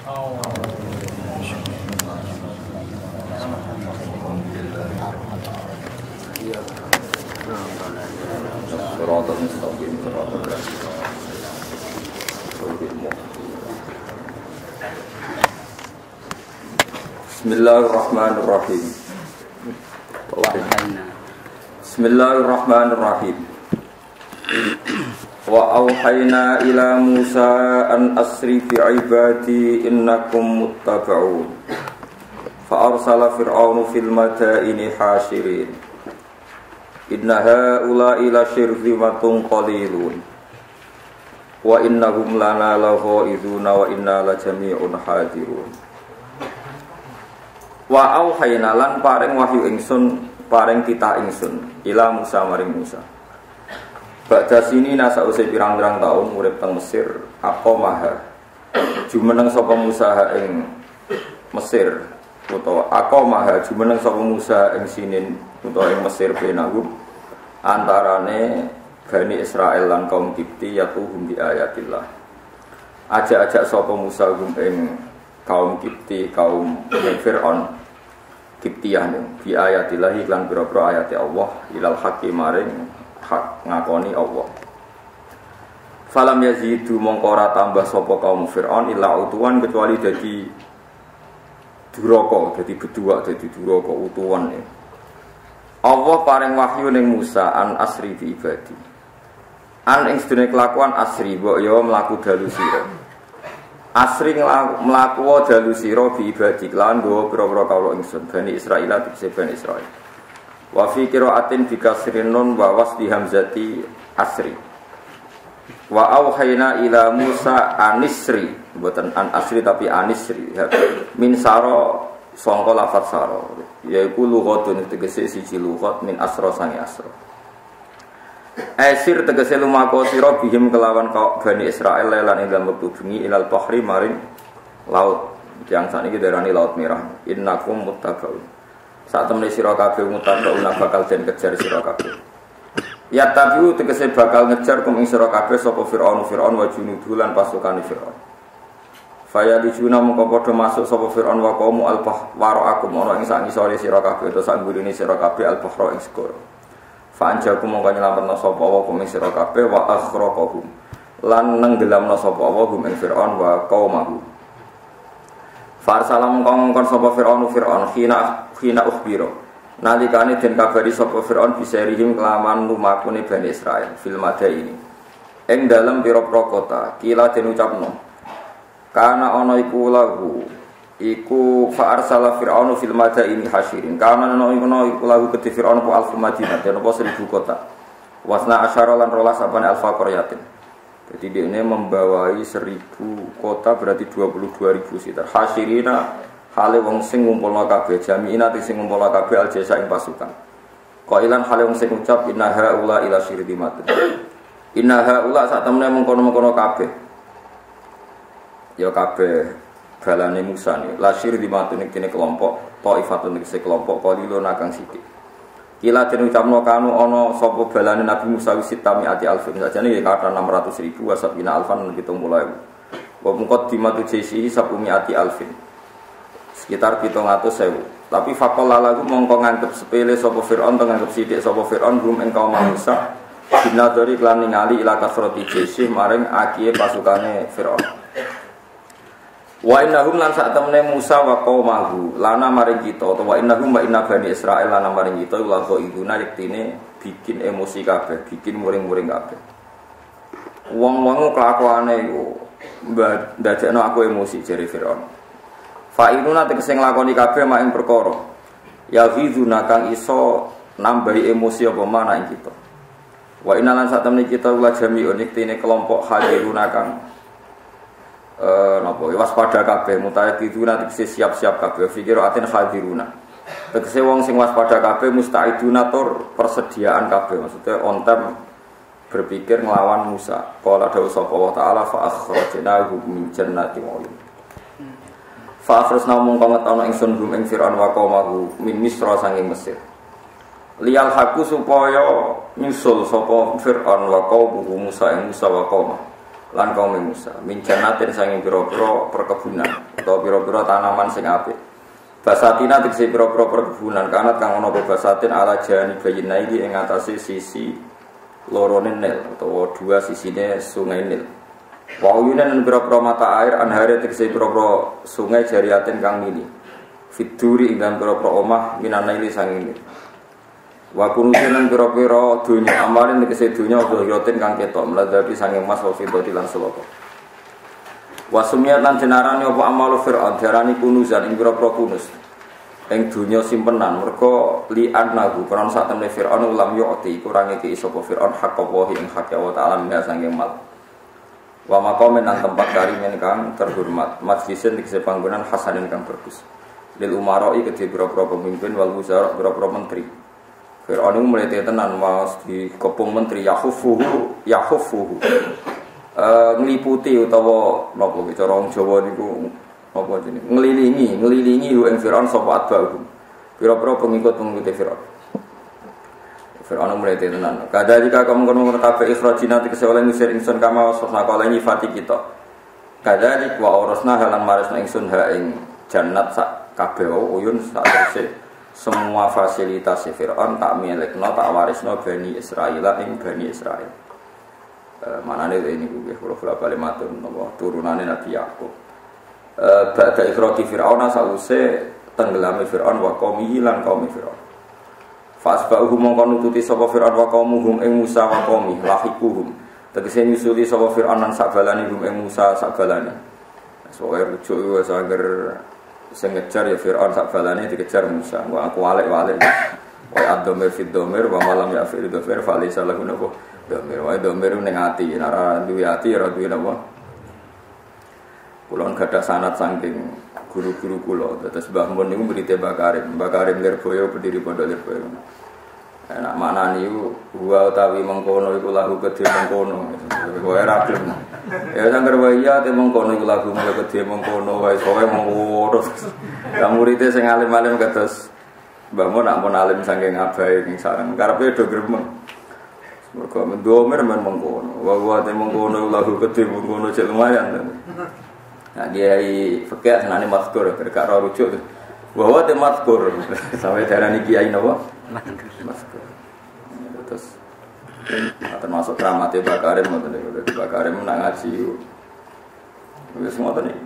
Bismillahirrahmanirrahim. Bismillahirrahmanirrahim. Wa auhayna ila Musa an asri bi ibadi innakum muttaba'un. Fa arsala fir'aunu fil madaini hashirin. Inna haula'i la syirzimatun qalilun. Wa innahum lana laghaizuna wa inna la jami'un hadirun. Wa auhayna lan paring wahyu ingsun paring kita ingsun ila Musa maring Musa. Ba'da sini nasause pirang-pirang taun urip teng Mesir apa maha jumeneng sapa Musa ing Mesir utawa apa maha jumeneng sapa Musa ing sinin utawa ing Mesir benagum antarane Bani Israel lan kaum Kipti yatuhum bi ayatillah. Ajak-ajak sapa Musa ing kaum Kipti kaum Fir'aun Kiptiyah bi ayatillah lan pira-pira ayat Allah ilal haqqi maring hak ngakoni Allah. Falam yazidu mongko ora tambah sapa kaum Fir'aun illa utuwan kecuali dadi duraka, dadi bedua, dadi duraka utuwan. Allah paring wahyu ning Musa an asri bi ibadi. An ing sedene kelakuan asri mbok ya mlaku dalu sira. Asri mlaku dalu sira bi ibadi lan nggawa pira-pira kawula ingsun Bani Israil dikse Bani Israil. Wa fi qira'atin bi kasrin nun wa wasdi hamzati asri. Wa auhayna ila Musa anisri, mboten an asri tapi anisri. Min sara sangka lafaz sara, yaiku lughatun tegese siji lughat min asra sangi asra. Asir tegese lumako sira bihim kelawan Bani Israil lan ing dalem wektu bengi ilal bahri maring laut. Yang sakniki darani Laut Merah. Innakum muttaqun. Saat temne sira kabeh mutaqauna bakal den kejar sira kabeh. Ya tabiu tegese bakal ngejar kum ing sira kabeh sapa Firaun wa junudu lan pasukane Firaun. Faya dijuna mongko padha masuk sapa Firaun wa qaum al-bahr waraakum ana ing sak ngisore sira kabeh utawa sak ngurine sira kabeh al-bahr ing segara. Fa anjakum mongko nyelametna sapa wa kum ing sira kabeh wa akhraqahum lan nenggelamna sapa wa kum ing Firaun wa qaumahu. Farsalam kongkon sapa Fir'aun khina ukhbiro nalikane den kabari sapa Fir'aun bisarihim kelaman lumakune Bani Israil fil madaini ing dalem pira-pira kota kila den ucapno kana ana iku lahu iku fa arsala Fir'aun fil madaini hashirin kana ana iku lahu kedhi Fir'aun apa alf madinah den apa 1000 kota wasna asyara lan 12 abane alfa qaryatin. Jadi dia ini membawai 1000 kota berarti 22.000 sitar. Hasyirina hale wong sing ngumpulna kabeh jami'ina sing ngumpulna kabeh aljasa ing pasukan. Qailan hale wong sing ngucap inna haula ila syirdimat. Inna haula sak temene mengkono-mengkono kabeh. Ya kabeh balane Musa ni. La syirdimat ning kelompok taifatun ning kelompok qalilun kang sithik. Kila den ucapno kanu ana sapa balane Nabi Musa wisitami ati alfin sajane ya kata 600.000 wasabina alfan 70.000. Wa muqaddimatu jaisi sabumi ati alfin. Sekitar 700.000. Tapi faqala lagu mongko nganggep sepele sapa Firaun nganggep sithik sapa Firaun rum ing kaum Musa binadari lan ningali ila kasrati jaisi maring akiye pasukane Firaun. Wa innahum lan sak temene Musa wa qaumahu lana maring kita utawa innahum wa inna Bani Israil lana maring kita la ghaiduna yektine bikin emosi kabeh, bikin muring-muring kabeh. Wong-wong kelakuane iku ndadekno aku emosi jere Firaun. Fa inuna tegese nglakoni kabeh mak ing perkara. Ya ghiduna kang iso nambahi emosi apa mana ing kita. Wa inna lan sak temene kita la jami'un yektine kelompok hadiruna kang napa waspada kabeh mutaqiduna tegese siap-siap kabeh fikir atin hadiruna tegese wong sing waspada kabeh mustaiduna tur persediaan kabeh maksudnya on time berpikir nglawan Musa qala dawuh sapa Allah taala fa akhrajnahu min jannati wa'in fa akhrajna mung kangetono ingsun ing Firaun wa qaumahu min Misra sanging Mesir liyal haku supaya nyusul sapa Firaun wa qaumuhu Musa ing Musa wa qaumah lan kaum Musa min jannatin sanging pira-pira perkebunan utawa pira-pira tanaman sing apik basatina tegese pira-pira perkebunan kanat kang ana basatin ala jani bayina iki ing atase sisi lorone Nil utawa dua sisine sungai Nil wa uyunan pira-pira mata air anhare tegese pira-pira sungai jariatin kang mini fituri ing dalem pira-pira omah minanaili sanging Nil wa kunusinan pira-pira donya amarin tegese donya dhiratin kang ketok mladhapi sanging mas wa fidati lan sulaka wa sumiyat lan jenarane apa amalu fir'aun diarani kunuzan ing pira-pira kunus ing donya simpenan mergo li'an nagu kana sak temne fir'aun ulam yu'ti kurang iki sapa fir'aun hak apa ing hak Allah taala minha sanging mal wa maqamen nang tempat karimen kang terhormat majlisin tegese panggonan hasanin kang bagus lil umaroi kedhe pira-pira pemimpin wal wuzara pira-pira menteri Fir'aun itu mulai tenan mas di kepung menteri yahufuhu ngeliputi utawa napa cara wong Jawa niku apa jenenge ngelilingi ing Fir'aun sapa atba'u pira-pira pengikut Fir'aun. Fir'aun mulai tenan kadhalika kamu kono kabeh ikhrajina tegese oleh ngusir ingsun kama wasna kala nyifati kita kadhalik wa orasna halan marisna ingsun ha ing jannat sak kabeh uyun sak terse semua fasilitas Fir'aun tak milikno tak warisno Bani Israil ing Bani Israil. Manane ini kuwi kula bali matur napa turunane Nabi Yakub. Ba'da ikhraji Fir'aun sause tenggelame Fir'aun wa qaumihi lan qaum Fir'aun. Fasba'uhum mongko nututi sapa Fir'aun wa qaumuhum ing Musa wa qaumi lahikuhum. Tegese nyusuli sapa Fir'aun lan sabalane hum ing Musa sabalane. Soale rujuk wis angger sing ngejar ya Fir'aun sak balane dikejar Musa. Wa aku walik-walik. Wa ad-dhamir fi dhamir wa malam ya fi dhamir fa laysa lahu napa dhamir. Wa dhamir ning ati, ora duwe ati ora duwe napa. Kula gadah sanad saking guru-guru kula. Terus Mbah Mun niku murid Mbah Karim Lirboyo pendiri Pondok Lirboyo. Enak maknane iku wa utawi mengkono iku lahu kedhe mengkono. Kowe ora gelem. Ya sangger wae ya te mengkono iku lagu mulai kedhe mengkono wae kowe mengkono. Lah murid sing alim-alim kados Mbah Mun nak pun alim saking abahe ning sareng karepe do gremeng. Mergo mendomer men mengkono. Wa te mengkono lagu kedhe mengkono cek lumayan. Nah dia fikih senane mazkur gak ora rujuk. Wa te mazkur sampai darani kiai napa? Mazkur. Terus termasuk keramatnya Mbah Karim Mbah Karim nak ngaji wis ngoten iki.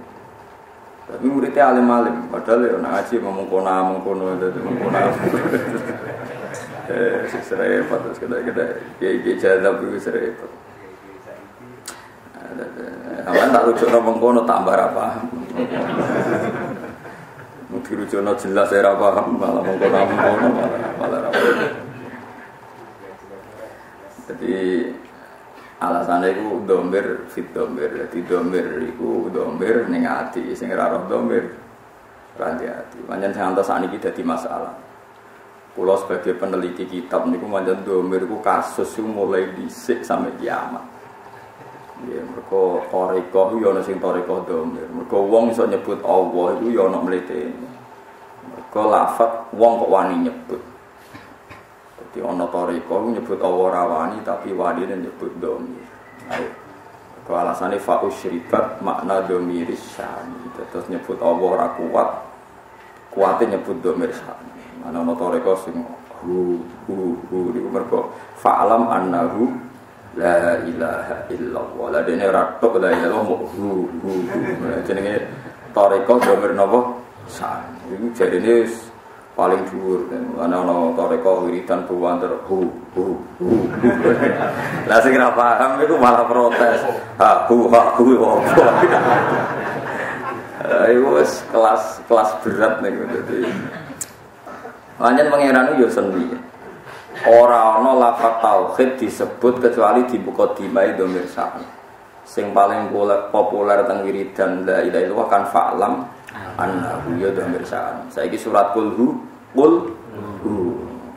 Tapi muridnya alim-alim padahal ya nak ngaji mengkono dadi mengkono. Serempet terus kita kiai jadab iku serempet. Awan tak rujuk nang mengkono tambah ra paham. Mungkin rujukno jelas ora paham malah mengkono malah ra paham. Jadi alasannya itu domir fit domir, jadi domir itu domir ning ati, sing ora roh domir ranti ati. Pancen santos sakniki dadi masalah. Kula sebagai peneliti kitab niku pancen domir iku kasus iku mulai dhisik sampai kiamat. Ya mergo toriko yo ana sing toriko domir. Mergo wong iso nyebut Allah iku yo ana mletene. Mergo lafaz wong kok wani nyebut. Di ono toriko nyebut Allah rawani tapi wadine nyebut domir. Itu alasannya fa'usyribat makna domiris syani. Terus nyebut Allah ora kuatnya nyebut domir syani. Mana ono toriko sing hu niku mergo fa'lam annahu la ilaha illallah. Lah dene ora tok la ilaha hu. Jenenge toriko domir napa syani. Iku jarine paling dhuwur ana toreko wiridan buwanter hu. Lah sing ora paham iku malah protes. Hu opo. Iku wis kelas berat niku dadi. Pancen pangeran yo seni. Ora ana lafaz tauhid disebut kecuali di mukadimah dhamir sa'an. Sing paling populer teng wiridan la ilaha illallah kan fa'lam annahu ya dhamir sa'an. Saiki surat qul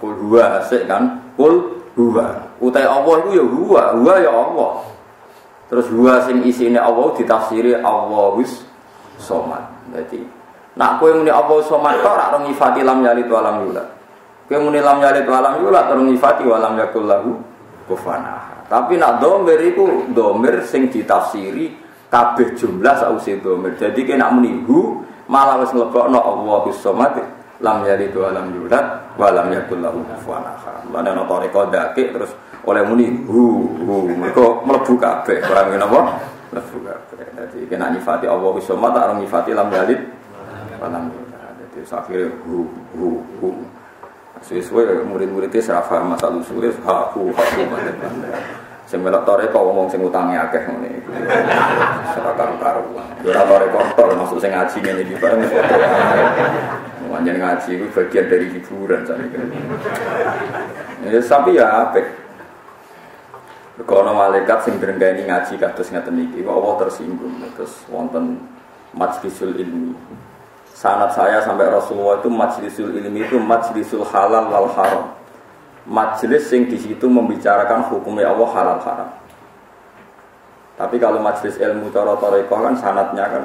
huwa asik kan qul huwa utai Allah iku ya huwa ya Allah. Terus huwa sing isine Allah ditafsiri Allahus somad. Dadi nak kowe muni Allah somad tok ora nyifati lam yalid wa lam yulad. Kowe muni lam yalid wa lam yulad terus nyifati wa lam yakul lahu kufuwan ahad. Tapi nak domir iku domir sing ditafsiri kabeh jumlah sause domir. Jadi kena muni hu malah wis nglebokno Allahus Samad lam yalid wa lam yulad wa lam yakul lahu kufuwan ahad. Lan ana toreko ndake terus oleh muni hu mergo mlebu kabeh. Paham napa? Mlebu kabeh. Dadi kena nyifati Allahus Samad tak nyifati lam yalid wa lam yulad. Dadi akhire hu. Sesuai murid-muridnya serafah masalah usulnya haku sing melok toreko ngomong sing utange akeh ngene iki ora karo-karuan ora toreko tok maksud sing ngaji ngene iki bareng manjen ngaji itu bagian dari hiburan sakniki ya tapi ya apik kono malaikat sing drengani ngaji kados ngaten iki Allah tersinggung terus wonten majlisul ilmi. Sanad saya sampai Rasulullah itu majlisul ilmi itu majlisul halal wal haram. Majlis yang di situ membicarakan hukumnya Allah halal haram. Tapi kalau majlis ilmu cara tarekah kan sanadnya kan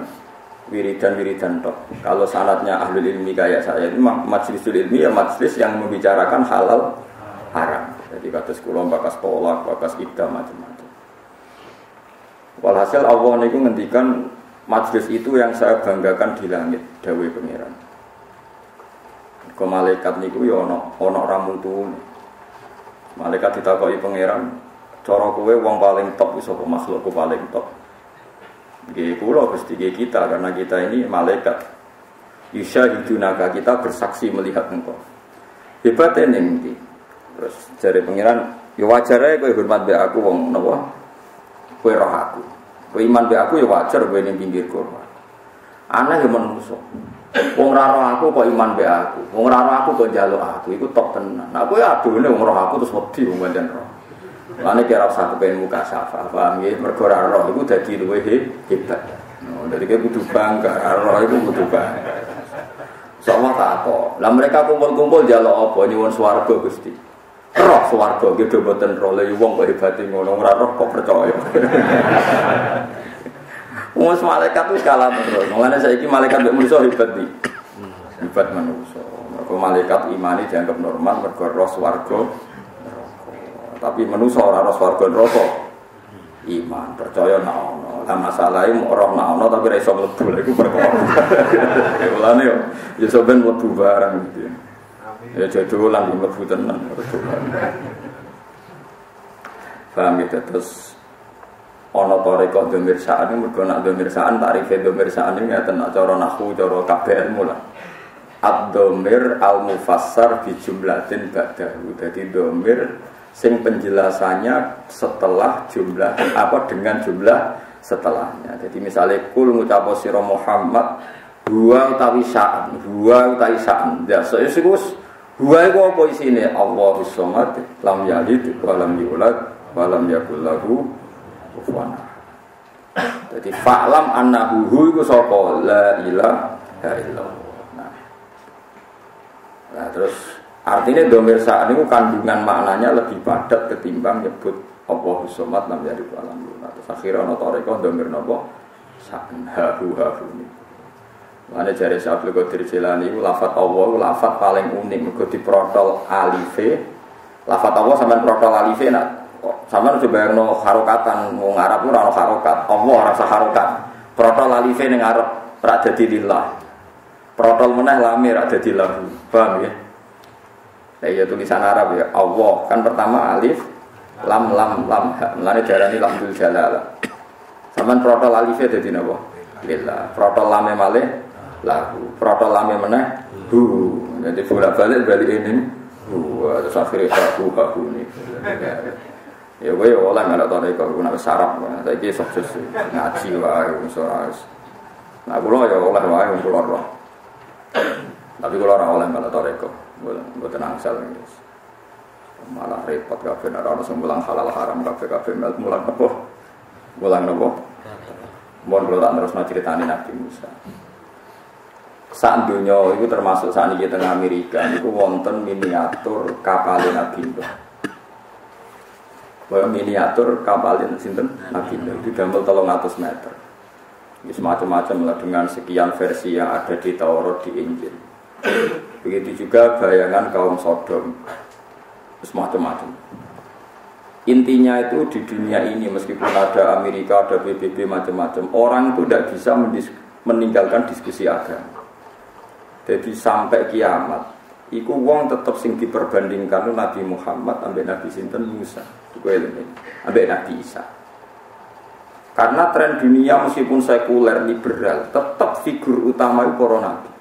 wiridan tok. Kalau sanadnya ahlul ilmi kayak saya itu majlisul ilmi ya majlis yang membicarakan halal haram. Jadi kados kula bakas tolak, bakas iddah macam-macam. Walhasil Allah niku ngendikan majlis itu yang saya banggakan di langit, dawuh pangeran. Ke malaikat niku ya ana ramuntune. Malaikat ditakoki pangeran, cara kowe wong paling top iso apa makhlukku paling top. Nggih kula Gusti kita karena kita ini malaikat. Yusyahidunaka kita bersaksi melihat engkau. Hebate ning ndi? Terus jare pangeran, ya wajar ae kowe hormat mbek aku wong napa? Kowe roh aku. Kowe iman be aku ya wajar kowe ning pinggirku. Aneh ya menungso. Wong ora roh aku kok iman be aku. Wong ora roh aku kok njaluk aku. Iku top tenan. Nah kowe adune wong roh aku terus wedi wong pancen roh. Lane kira usah kepen muka syafa. Paham nggih? Mergo ora roh iku dadi luwih hebat. No, dadi kowe kudu bangga. Roh iku kudu bangga. Sama tak apa. Lah mereka kumpul-kumpul njaluk apa nyuwun swarga Gusti. Roh swarga nggih do boten roh lha wong kok hebate ngono ora roh kok percaya. Wong malaikat itu kalah terus. Mulane saiki malaikat mek manusa hebat iki. Hebat manusa. Mergo malaikat imane dianggap normal mergo roh swarga. Tapi manusa ora roh swarga neraka. Iman percaya nek ono. Lah masalahe roh nek ono tapi ora iso mlebu lha iku perkara. Mulane yo sampeyan mlebu barang gitu. Ya jodolan di mlebu tenan. Paham ya terus ana tarekah domirsaan mergo nak domirsaan tarife domirsaan iki ngaten cara nahwu cara kabeh ilmu lah. Ad-dhamir al-mufassar bi jumlatin ba'dahu. Dadi dhamir sing penjelasannya setelah jumlah apa dengan jumlah setelahnya. Jadi misalnya kul ngucap sira Muhammad huwa utawi sa'an. Ya sesuk huwa iku apa isine? Allahus Samad, lam yalid wa lam yulad wa lam yakul lahu kufuwan ahad. Dadi fa'lam annahu hu iku sapa? La ilaha illallah. Nah, terus artinya dhamir sa'an itu kandungan maknanya lebih padat ketimbang nyebut Allahus Samad, lam yalid wa lam yulad. Terus akhirnya ana tarekah dhamir napa? Sa'an ha ini. Mane jare Syekh Abdul Qadir Jilani iku lafaz Allah iku lafaz paling unik mergo diprotol alife. Lafaz Allah sampean protol alife nak sampean coba bayangno harokatan wong Arab ora ono harokat. Allah rasa harokat. Protol alife ning Arab ora dadi lillah. Protol meneh lame ora dadi lahu. Paham ya? Nah ya tulisan Arab ya Allah kan pertama alif lam ha. Mulane diarani lamdul jalalah. Sampean protol alife dadi napa? Lillah. Protol lame malih lahu, protol lame meneh hu. Jadi bolak-balik ini hu, terus akhirnya hu ini. Ya gue oleh nggak tahu kalau nak sarap, saya kira sukses ngaji wae, soalnya. Nah kalau ya oleh wae kalau roh, tapi kalau orang oleh nggak tahu reko, gue tenang sel guys. Malah repot kafe, orang sembulang halal haram kafe mulang apa, mulang apa. Mohon kalau tak terus ceritani Nabi Musa. Saat dunia itu termasuk saat ini tengah Amerika itu wonten miniatur kapal Nabi Nuh. Miniatur kapal sinten Nabi Nuh itu damel 300 meter. Ini semacam-macam lah dengan sekian versi yang ada di Taurat di Injil. Begitu juga bayangan kaum Sodom. Semacam-macam. Intinya itu di dunia ini meskipun ada Amerika, ada PBB macam-macam, orang itu tidak bisa meninggalkan diskusi agama. Jadi sampai kiamat, iku wong tetap sing diperbandingkan Nabi Muhammad ambek Nabi sinten Musa, iku eling ambek Nabi Isa. Karena tren dunia meskipun sekuler liberal, tetap figur utama itu para nabi.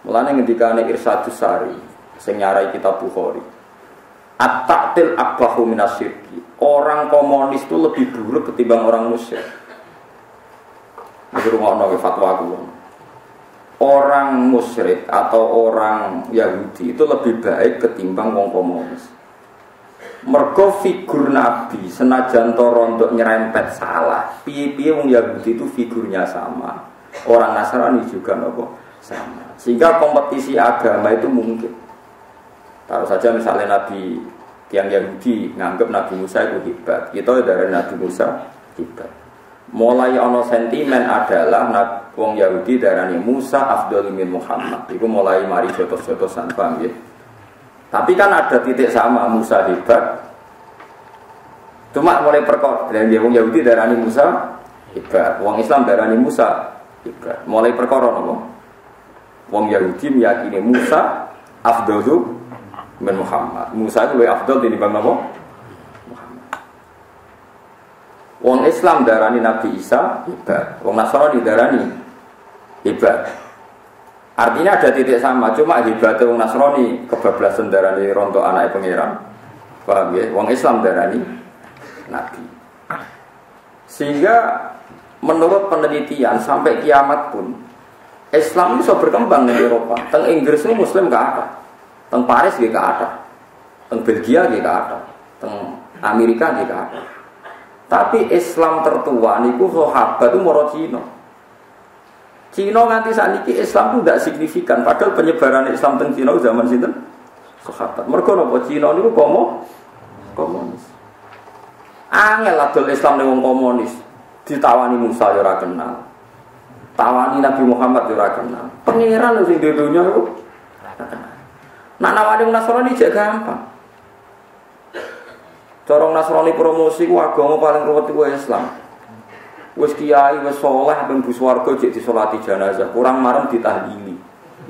Mulane ngendikane Irsyadus Sari sing nyarai kitab Bukhari. At-ta'til akbahu minasyirki. Orang komunis itu lebih buruk ketimbang orang musyrik. Iki rumono fatwa aku. Orang musyrik atau orang Yahudi itu lebih baik ketimbang wong komunis. Mergo figur Nabi senajan to rondok nyerempet salah. Piye-piye wong Yahudi itu figurnya sama. Orang Nasrani juga nopo sama. Sehingga kompetisi agama itu mungkin. Taruh saja misalnya Nabi yang Yahudi nganggep Nabi Musa itu hebat, kita dari Nabi Musa hebat. Mulai ono sentimen adalah wong Yahudi darani Musa afdhalu min Muhammad. Itu mulai mari jotos-jotosan, paham ya? Tapi kan ada titik sama, Musa hebat. Cuma mulai perkara dan wong Yahudi darani Musa hebat, wong Islam darani Musa hebat. Mulai perkara napa? Wong Yahudi meyakini Musa afdhalu min Muhammad. Musa itu lebih afdal dibanding apa? Muhammad. Wong Islam darani Nabi Isa hebat, wong Nasrani darani hebat. Artinya ada titik sama, cuma hebatnya wong Nasrani kebablasan darani rontok anak pangeran. Paham ya? Wong Islam darani Nabi. Sehingga menurut penelitian sampai kiamat pun Islam itu bisa berkembang di Eropa. Teng Inggris itu Muslim gak ada. Teng Paris gak ada, teng Belgia gak ada, teng Amerika gak ada. Tapi Islam tertua niku sahabat itu moro Cina. Cina nganti sakniki Islam itu tidak signifikan. Padahal penyebaran Islam teng Cina zaman sinten? Sahabat. Mergo napa Cina niku komunis. Angel adol Islam ning wong komunis. Ditawani Musa ya ora kenal. Tawani Nabi Muhammad ya ora kenal. Pangeran sing di dunya iku ora kenal. Nak nawani Nasrani jek gampang. Corong Nasrani promosi ku agama paling ruwet iku Islam. Wis kiai wis saleh ben bu swarga jek disolati jenazah, kurang marem ditahlili.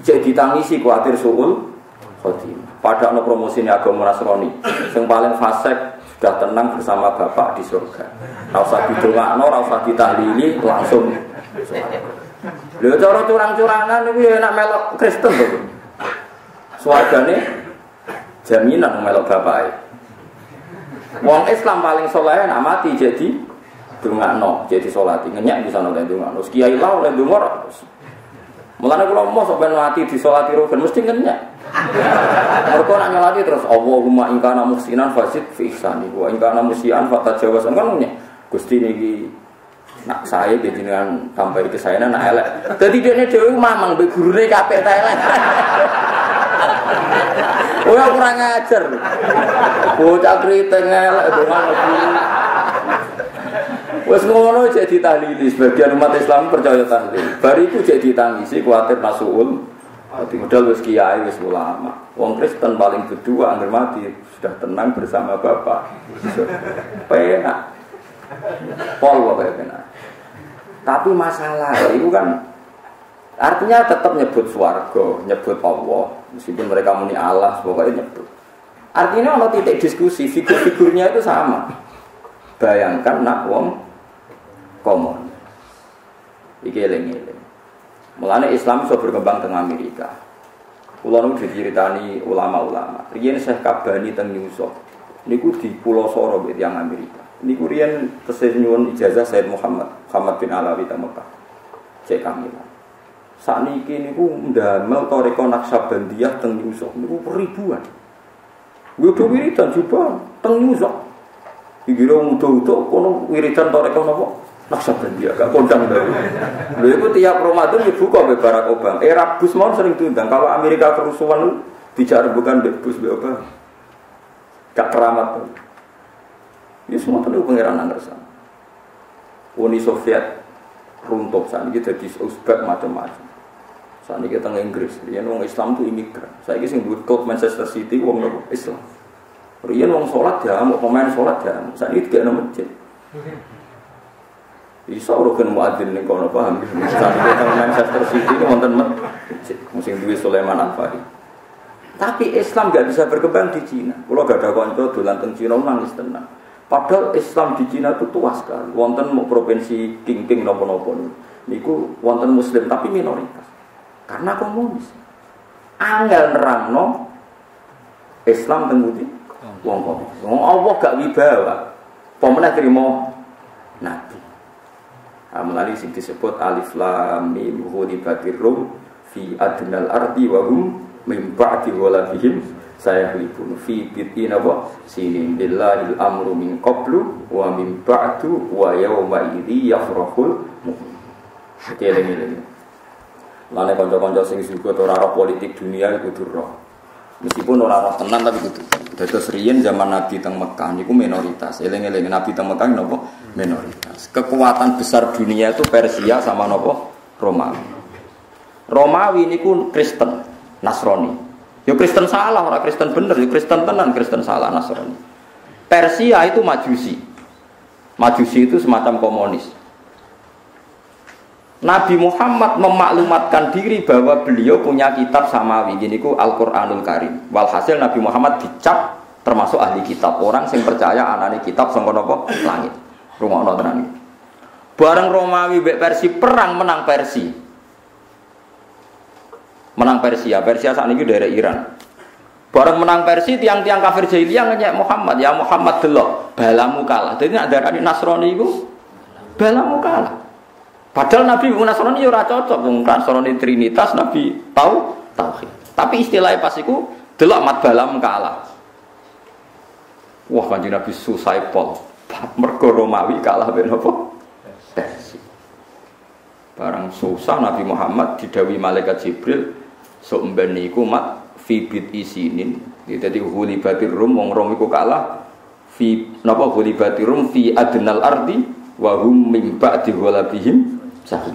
Jek ditangisi kuwatir suul khotimah. Pada ana promosine agama Nasrani, sing paling fasik sudah tenang bersama Bapak di surga. Ora usah didongakno, ora usah ditahlili, langsung. Lha cara curang-curangan niku ya enak melok Kristen to. Swargane jaminan melok bapake. Wong Islam paling saleh nak mati jadi dongakno, jadi salati. Ngenyak bisa noleh dongakno. Kiai lah oleh donga. Mulane kula mosok ben mati disolati rugen mesti ngenyak. Mergo nak nyolati terus Allahumma in kana muhsinan fasid fi ihsani wa in kana musian fatajawaz. Kan ngenyak. Gusti niki nak saya dengan tambahi kesayangan nak elek. Dadi dekne dhewe mamang mbek gurune kabeh ta elek. Ora kurang ajar. Bocah kriting elek dongan guru. Wes ngono jek ditahlili, sebagian umat Islam percaya tahlil. Bar iku jek ditangisi kuwatir masuul. Ati modal wis kiai wis ulama. Wong Kristen paling kedua angger mati sudah tenang bersama Bapak. Penak. Pol wae penak. Tapi masalah itu kan artinya tetap nyebut swarga, nyebut Allah, meskipun mereka muni Allah, pokoknya nyebut. Artinya kalau titik diskusi, figur-figurnya itu sama. Bayangkan nak wong komun. Iki eling-eling. Mulane Islam iso berkembang teng Amerika. Kula nu diceritani ulama-ulama. Riyen Syekh Kabani teng New York. Niku di Pulau Soro mbek tiyang Amerika. Niku riyen tesih nyuwun ijazah Said Muhammad bin Alawi teng Mekah. Cek kamilan. Sakniki niku ndamel toriko Naksabandiyah teng New York niku ribuan. Kudu wiridan juga teng New York. Iki ro mutu-mutu kono wiridan toriko napa? Naksabandiyah gak kondang lho. Lha iku tiap Ramadan dibuka be Barack Obama. Era Bush mau sering diundang. Kalau Amerika kerusuhan bicara bukan Bush be Obama. Gak keramat tuh. Ini semua tentu pengeran Anderson. Uni Soviet runtuh saat ini jadi Uzbek macam-macam. Saat ini kita Inggris, dia orang Islam itu imigran. Saya ini sing buat klub Manchester City, orang Islam. Riyen wong salat ya, mau pemain salat ya, saiki gak nang masjid. Iso rugen muadzin ning kono paham. Misalnya teng Manchester City wonten masjid, sing duwe Sulaiman Al-Fari. Tapi Islam gak bisa berkembang di Cina. Kalau gak ada kanca dolan teng Cina nangis tenan. Padahal Islam di Cina itu tua sekali. Wonten mau provinsi king napa-napa niku wonten muslim tapi minoritas. Karena komunis. Angel nerangno Islam teng pundi? Wong komunis. Wong Allah gak wibawa. Pemene trimo nabi. Amalane sing disebut alif lam mim ghulibatir rum fi adnal ardi wa hum min ba'di ghalabihim sayaghlibun fi bid'ina wa sinin billahil amru min qablu wa min ba'du wa yawma idzi yafrahul mu'min. Eling-eling. Lane kanca-kanca sing juga ora roh politik dunia kudu roh. Meskipun ora roh tenan tapi kudu. Dados riyen zaman Nabi teng Mekah niku minoritas. Eling-eling Nabi teng Mekah napa? Minoritas. Kekuatan besar dunia itu Persia sama napa? Romawi. Romawi niku Kristen, Nasrani. Ya Kristen salah, orang Kristen bener, ya Kristen tenan, Kristen salah, Nasrani. Persia itu Majusi. Majusi itu semacam komunis. Nabi Muhammad memaklumatkan diri bahwa beliau punya kitab samawi, ini ku Al-Quranul Karim. Walhasil Nabi Muhammad dicap termasuk ahli kitab, orang yang percaya anane kitab sangka napa langit. Rungokno tenan iki. Bareng Romawi mbek Persia perang menang Persia. Menang Persia, Persia saat ini daerah Iran. Bareng menang Persia, tiang-tiang kafir jahiliyah ngenyek Muhammad, ya Muhammad delok, balamu kalah. Jadi nak darani Nasrani itu balamu kalah. Padahal Nabi Nasrani ora cocok, wong Nasrani Trinitas, Nabi tahu tauhid. Tapi istilahnya pas iku delok mat balam kalah. Wah, Kanjeng Nabi susah pol. Mergo Romawi kalah ben apa? Persia. Barang susah Nabi Muhammad didawi malaikat Jibril sok mben niku mat fi bid isinin. Dadi hulibatir rum wong Rom iku kalah fi napa hulibatir rum fi adnal ardi wa hum min ba'di ghalabihim sahih.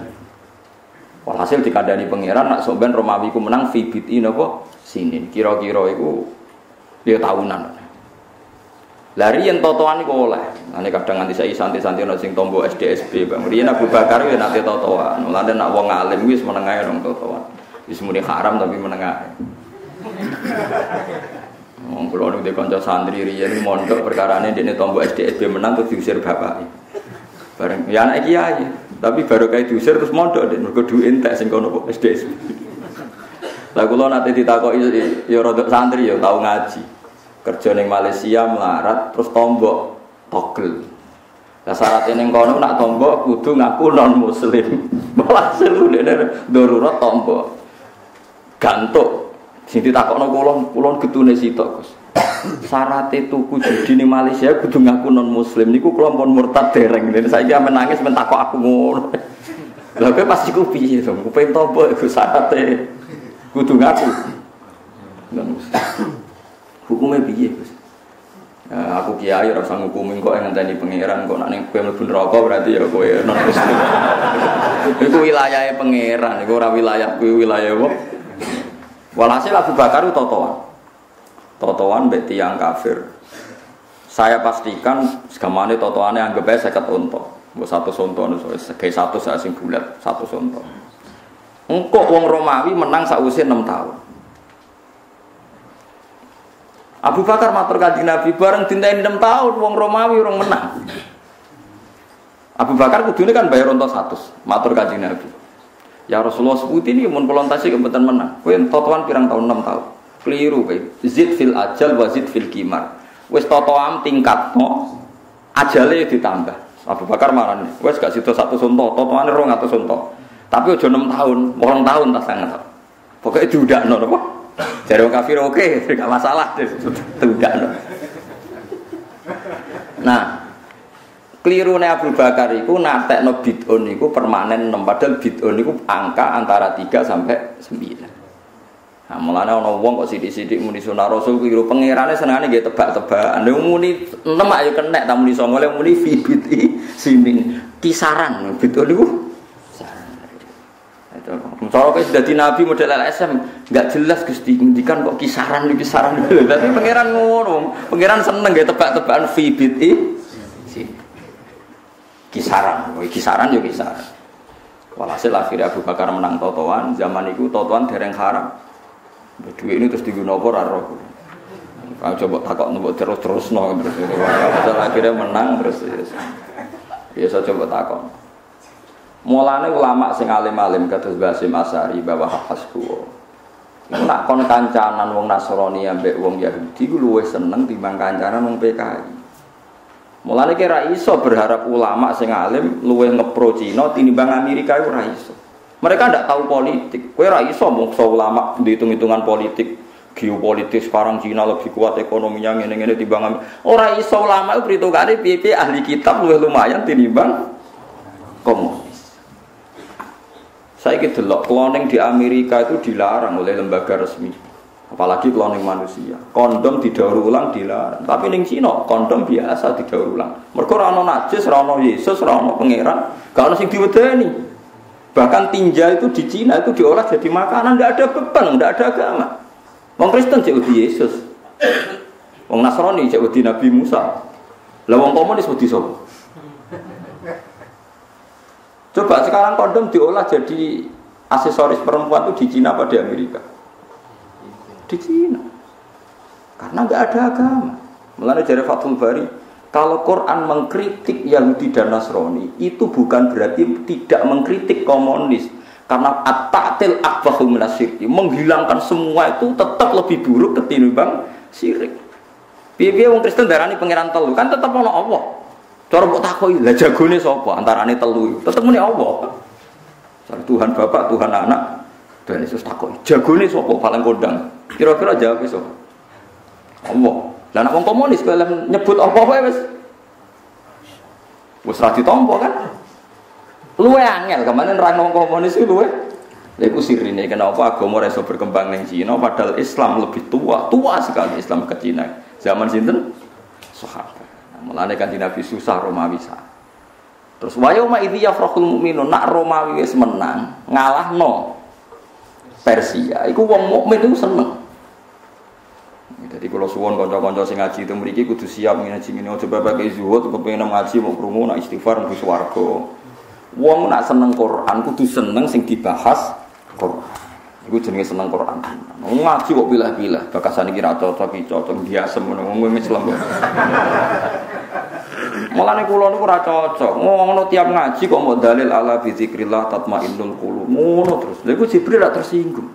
Walhasil dikandani pangeran nak sok ben Romawi ku menang fi bid napa sinin. Kira-kira iku ya tahunan. Lari yang totoan iku oleh. Ane kadang nganti saiki santai-santai ana sing tombo SDSB, Bang. Riyen Abu Bakar ya nate totoan. Mulane nak wong alim wis meneng ae nang totoan. Wis muni haram tapi meneng ae. Wong kula niku kanca santri riyen mondok perkarane dekne tombo SDSB menang terus diusir bapake. Bareng ya anak kiai, tapi baru kae diusir terus mondok dek mergo duwe entek sing kono SDSB. Lah kula nate ditakoki ya rodok santri ya tau ngaji. Kerja ning Malaysia melarat terus tombok togel. Lah syaratnya ning kono nak tombok kudu ngaku non muslim. Walhasil dene darurat tombok. Gantuk. Sing ditakokno kula getune sitok, Gus. Syaratnya tuku judi ning Malaysia kudu ngaku non muslim niku kula pun murtad dereng. Saiki ame nangis men takok aku ngono. Lah kowe pas iku piye to? Ku pengen tombok iku syaratnya kudu ngaku non muslim. Hukumnya piye, Gus? Ya, aku kiai ora usah ngukumin kok ngenteni pangeran kok nek ning kowe mlebu neraka berarti ya kowe non muslim. Iku wilayahe pangeran, iku ora wilayah kuwi wilayah apa? Walhasil Abu Bakar itu totoan. Totoan mbek tiyang kafir. Saya pastikan segamane totoane anggap ae 50 unta. Mbok 100 unta wis segi 100 sing bulat 100 unta. Engko wong Romawi menang sakwise 6 tahun. Abu Bakar matur kanjeng Nabi bareng dinteni 6 tahun wong Romawi urung menang. Abu Bakar kudune kan bayar unta 100. Matur kanjeng Nabi. Ya Rasulullah sebuti ini mun kula entasi kebetulan menang. Kowe totoan pirang tahun 6 tahun. Keliru kowe. Zid fil ajal wa zid fil qimar. Wis totoan tingkatno ajale ditambah. Abu Bakar marane. Wis gak sida 100 unta, totoane 200 unta. Tapi aja 6 tahun, 8 tahun ta sangat. Pokoke diundakno napa? Jare wong kafir oke, gak masalah. Diundakno. Nah, kelirune Abu Bakar iku natekno bid'un niku permanen 6 padahal bid'un niku angka antara 3 sampai 9. Nah, mulane ana wong kok sithik-sithik muni sunah Rasul keliru pangerane senengane nggih tebak-tebakan. Nek muni 6 ayo kenek ta muni 9 le muni fi bid'i sinin kisaran bid'un niku. Cara kowe dadi nabi model LSM enggak jelas Gusti ngendikan kok kisaran. Tapi pangeran ngono, pangeran seneng nggih tebak-tebakan fi bid'i kisaran yo kisaran. Walhasil akhirnya Abu Bakar menang totoan, zaman itu totoan dereng haram. Duit ini terus digunakan apa ora roh. Kalau coba takok nombok terus terus akhirnya menang terus. Biasa coba takok. Mulane ulama sing alim-alim kados Basim Asari bahwa hasbu. Nak kon kancanan wong Nasrani ambek wong Yahudi ku luwih seneng timbang kancanan wong PKI. Mulane ki ra iso berharap ulama sing alim luwih ngepro Cina tinimbang Amerika iku ra iso. Mereka ndak tahu politik. Kowe ra iso mungso ulama dihitung-hitungan politik, geopolitik sekarang Cina lebih kuat ekonominya ngene-ngene timbang ora iso ulama iku perhitungane piye-piye ahli kitab luwih lumayan tinimbang komunis. Saiki delok cloning di Amerika itu dilarang oleh lembaga resmi. Apalagi cloning manusia. Kondom didaur ulang dilarang. Tapi ning Cina kondom biasa didaur ulang. Mergo ora ana najis, ora ana Yesus, ora ana pangeran, gak ana sing diwedeni. Bahkan tinja itu di Cina itu diolah jadi makanan, tidak ada beban, tidak ada agama. Wong Kristen cek wedi Yesus. Wong Nasrani cek wedi Nabi Musa. Lah wong komunis wedi sapa? Coba sekarang kondom diolah jadi aksesoris perempuan itu di Cina apa di Amerika? Di Cina. Karena enggak ada agama. Mulane jare Fathul Bari, kalau Quran mengkritik Yahudi dan Nasrani, itu bukan berarti tidak mengkritik komunis. Karena at-ta'til aqbahu minasyirki, menghilangkan semua itu tetap lebih buruk ketimbang syirik. Piye-piye wong Kristen darani pangeran telu, kan tetap ana Allah. Cara mbok takoki, lah jagone sapa antarane telu? Tetep muni Allah. Cara Tuhan Bapa, Tuhan Anak, dan Yesus takoki, jagone sapa paling kondang? Kira-kira jawab sapa? Allah. Lah nek wong komunis kalau nyebut apa wae wis ra ditampa kan. Luwe angel kemana nerang wong komunis itu luwe. Lha iku sirine kenapa agama ora iso berkembang ning Cina padahal Islam lebih tua sekali Islam ke Cina. Zaman sinten? Sahabat. Mulane kanjeng Nabi susah Romawi sah. Terus wa yauma idzi yafrahul mukminun nak Romawi wis menang ngalahno Persia iku wong mukmin iku seneng. Jadi kalau suwon kanca-kanca sing ngaji itu mriki kudu siap ngaji ngene aja babake zuhud kepengin ngaji mau krungu nak istighfar mlebu swarga. Wong nak seneng Quran kudu seneng sing dibahas Quran. Iku jenenge seneng Quran. Ngaji kok pilah-pilah bakasan iki ra cocok iki cocok biasa ngono wong Islam. Mulane kula niku ora cocok. Ngono tiap ngaji kok mau dalil ala bi zikrillah tatmainnul qulub. Ngono terus. Lha iku Jibril ra tersinggung.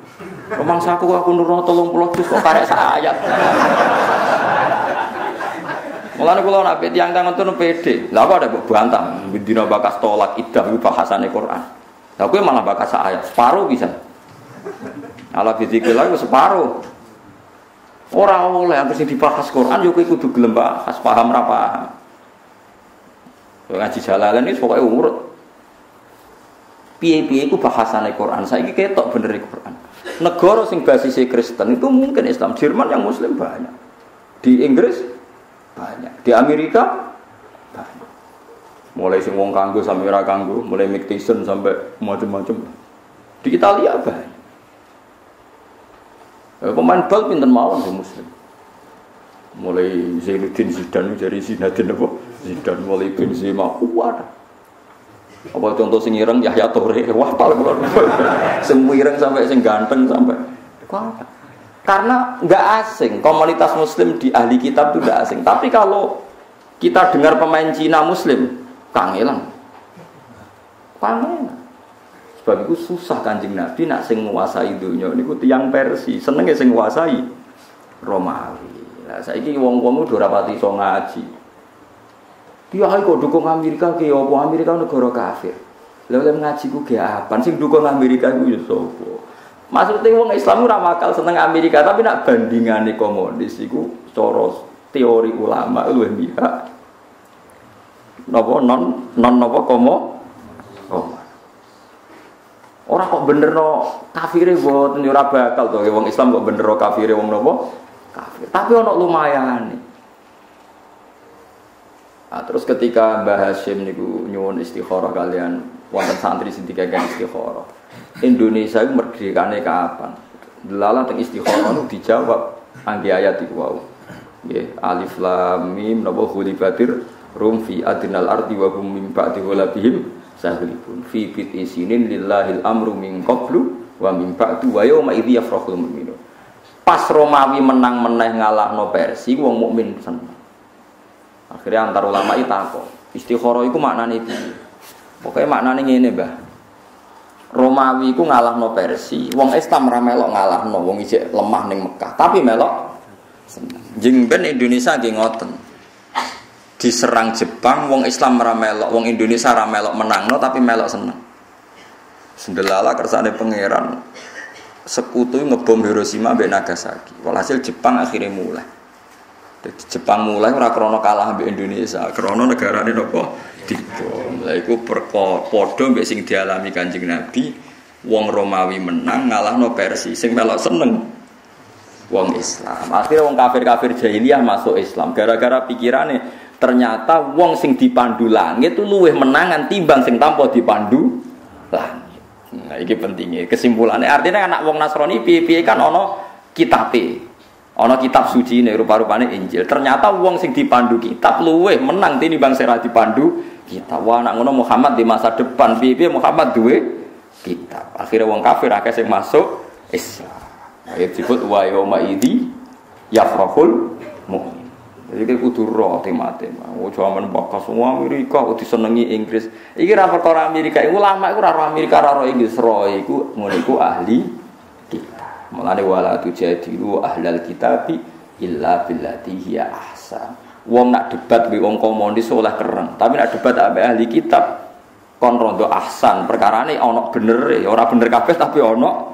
Rumangsaku aku nurono 30 juz kok karek sak ayat. Mulane kula nek tiyang tangan tunu pede. Lah kok ada mbok bantah dina bakas tolak idah iku bahasane Quran. Lah kowe malah bakas sak ayat, separuh bisa. Ala bizikillah iku separuh. Ora oleh ambek sing dibahas Quran yo kowe kudu gelem bahas, paham ra paham. Ngaji jalalan iki pokoke urut. Piye-piye iku bahasane Quran. Saiki ketok bener Quran. Negara sing basisnya Kristen itu mungkin Islam. Jerman yang Muslim banyak. Di Inggris banyak. Di Amerika banyak. Mulai sing wong kanggo sampai ora kanggo, mulai Mike Tyson sampai macam-macam. Di Italia banyak. Pemain bal pinten mawon di Muslim. Mulai Zainuddin Zidane dari Zinedine apa? Zidane mulai Benzema kuat. Apa contoh sing ireng Yahya Toure, wah pal kula. Sing ireng sampai sing ganteng sampai. Kuat. Karena enggak asing, komunitas muslim di ahli kitab itu enggak asing. Tapi kalau kita dengar pemain Cina muslim, kangelan. Kangelan. Sebab itu susah Kanjeng Nabi nak sing nguasai dunya niku tiyang Persia, senenge sing nguasai Romawi. Lah saiki wong-wong udah rapati iso ngaji. Dia kok dukung Amerika ki opo? Amerika negara kafir. Lha oleh ngaji ku ge apa? Sing dukung Amerika ku yo sapa? Maksudnya wong Islam ora bakal seneng Amerika, tapi nak bandingane komunis iku cara teori ulama luwih mihak. Napa non napa komo? Ora kok benerno kafire mboten ora bakal to wong Islam kok benerno kafire wong napa? Kafir. Tapi ana lumayane. Nah, terus ketika Mbah Hasyim niku nyuwun istikharah kalian wonten santri sing dikagem istikharah. Indonesia itu merdekane kapan? Delala teng Istikharah itu dijawab angge ayat iku wau. Nggih, alif lam mim napa ghulibatir rum fi adnal ardi wa hum min ba'di ghalabihim sahlibun fi bid'i sinin lillahil amru min qablu wa min ba'du wa yawma idzi yafrahul mu'minun. Pas Romawi menang meneh ngalahno Persia wong mukmin seneng. Akhirnya antar ulama iki takok, Istikharah iku maknane piye? Pokoke maknane ngene, Mbah. Romawi ku ngalahno Persia, wong Islam ra melok ngalahno wong isih lemah ning Mekah, tapi melok jeneng ben Indonesia nggih ngoten. Diserang Jepang, wong Islam ra melok, wong Indonesia ra melok menangno tapi melok seneng. Sendelala kersane pangeran sekutu ngebom Hiroshima mbek Nagasaki. Walhasil Jepang akhirnya mulai. Jadi Jepang mulai ora krana kalah mbek Indonesia, krana negarane napa dibom. Lha iku padha mbek sing dialami Kanjeng Nabi, wong Romawi menang ngalahno Persia, sing melok seneng wong Islam. Akhirnya wong kafir-kafir jahiliyah masuk Islam gara-gara pikirane ternyata wong sing dipandu langit itu luwih menangan timbang sing tanpa dipandu langit. Nah, ini pentingnya. Kesimpulannya artinya anak wong Nasrani piye-piye kan ana kitabe. Ana kitab suci ini rupa-rupane Injil. Ternyata wong sing dipandu kitab luwih menang tinimbang sing ra dipandu kitab. Wah, anak ngono Muhammad di masa depan piye-piye Muhammad duwe kitab. Akhirnya wong kafir akeh sing masuk Islam. Nah, disebut wa yauma idzi yafrahul mu'min. Jadi kudu roh tema-tema. Oh, jaman bakas semua Amerika disenengi Inggris. Iki ra perkara Amerika, ulama iku ora roh Amerika, ora roh Inggris, roh iku ngono iku ahli kitab. Mulane wala tujadilu ahlal kitabi illa billati hiya ahsan. Wong nak debat mbek wong komunis oleh kereng, tapi nak debat ambek ahli kitab kon rondo ahsan. Perkarane ana bener ya, ora bener kabeh tapi ana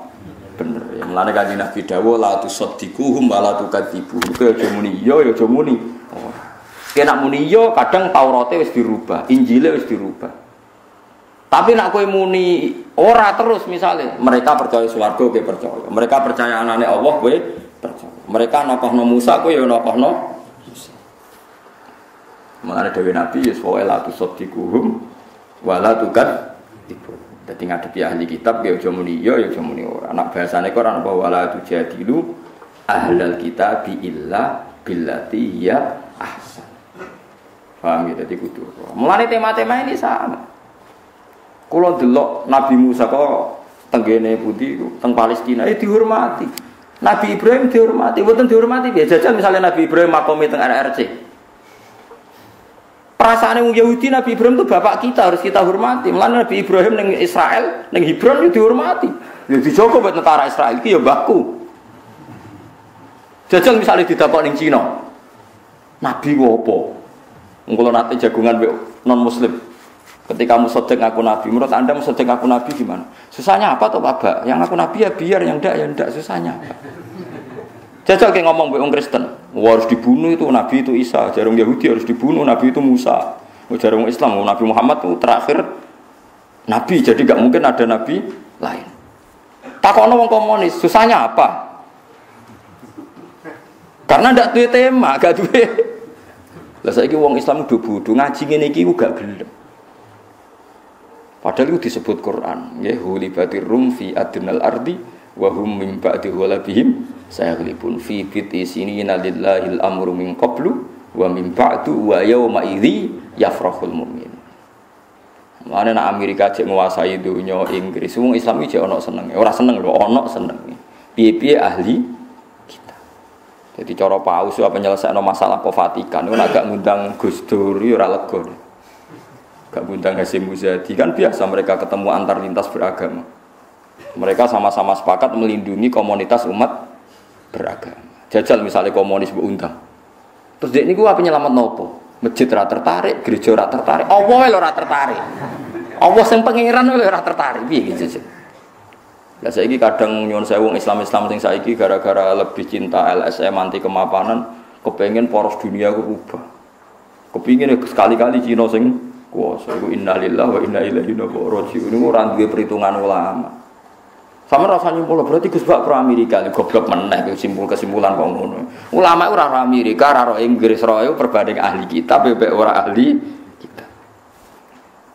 bener. Mulane Kanjeng Nabi dawuh la tusaddiquhum wa la tukadzibuhum. Kowe aja muni iya ya aja muni ora. Kena muni iya kadang Taurate wis dirubah, Injile wis dirubah. Tapi nak kowe muni ora terus misalnya mereka percaya swarga kowe percaya. Mereka percaya anane Allah kowe percaya. Mereka nakohno Musa kowe ya nakohno Musa. Mulane dawuh Nabi ya wa la tusaddiquhum wa la tukadzibuhum. Dadi ngadepi ahli kitab ya aja muni iya ya aja muni ora. Anak bahasane kok ora wala tujadilu ahlal kitab illa billati hiya ahsan. Paham ya dadi kudu. Mulane tema-tema ini sama. Kula delok Nabi Musa kok tenggene pundi teng Palestina dihormati. Nabi Ibrahim dihormati, mboten dihormati piye? Jajal misalnya Nabi Ibrahim makome teng RRC. Perasaan yang Yahudi Nabi Ibrahim itu bapak kita harus kita hormati. Mulane Nabi Ibrahim ning Israel, ning Hebron itu dihormati. Ya dijogo buat tentara Israel iki ya mbahku. Jajal misalnya didapok ning Cina. Nabi ku apa? Wong kula nate jagungan non muslim. Ketika musaddiq aku nabi, menurut Anda musaddiq aku nabi gimana? Susahnya apa toh Pak? Yang aku nabi ya biar, yang ndak ya ndak, susahnya apa? Jajal kayak ngomong wong Kristen, harus dibunuh itu nabi itu Isa, jarang Yahudi harus dibunuh nabi itu Musa. Jarang Islam, Nabi Muhammad itu terakhir nabi, jadi enggak mungkin ada nabi lain. Takono wong komunis, susahnya apa? Karena ndak duwe tema, gak duwe. Lah saiki wong Islam kudu bodho, ngaji ngene iki gak gelem. Padahal itu disebut Quran, ya hulibatir rum fi adnal ardi wa hum min ba'di ghalabihim sayaghlibun fi bid'i sinina lillahil amru min qablu wa min ba'du wa yawma idzi yafrahul mu'min. Mane nek Amerika cek nguasai dunya, Inggris wong Islam iki ana senenge, ora seneng lho, ana senenge. Piye-piye ahli kita. Jadi cara paus apa nyelesaikno masalah ke Vatikan, nek gak ngundang Gus Dur yo ora lega. Gak ngundang Hasyim Muzadi, kan biasa mereka ketemu antar lintas beragama. Mereka sama-sama sepakat melindungi komunitas umat beragama. Jajal misalnya komunis berundang. Terus dia ini gua apa nyelamat nopo? Masjid ora tertarik, gereja ora tertarik, Allah lho ora tertarik. Allah sing pangeran lho ora tertarik. Piye iki jajal? Lah saiki kadang nyuwun sewu Islam-Islam sing saiki gara-gara lebih cinta LSM anti kemapanan, kepengin poros dunia ku rubah. Kepingin sekali-kali Cina sing kuasa iku innalillahi wa inna ilaihi raji'un. Ini ora duwe perhitungan ulama. Sama rasanya pula berarti Gus Bak pro Amerika ini goblok meneh kesimpulan kok ngono. Ulama ora ro Amerika, ora ro Inggris, ro perbanding ahli kitab bebek ora ahli kitab.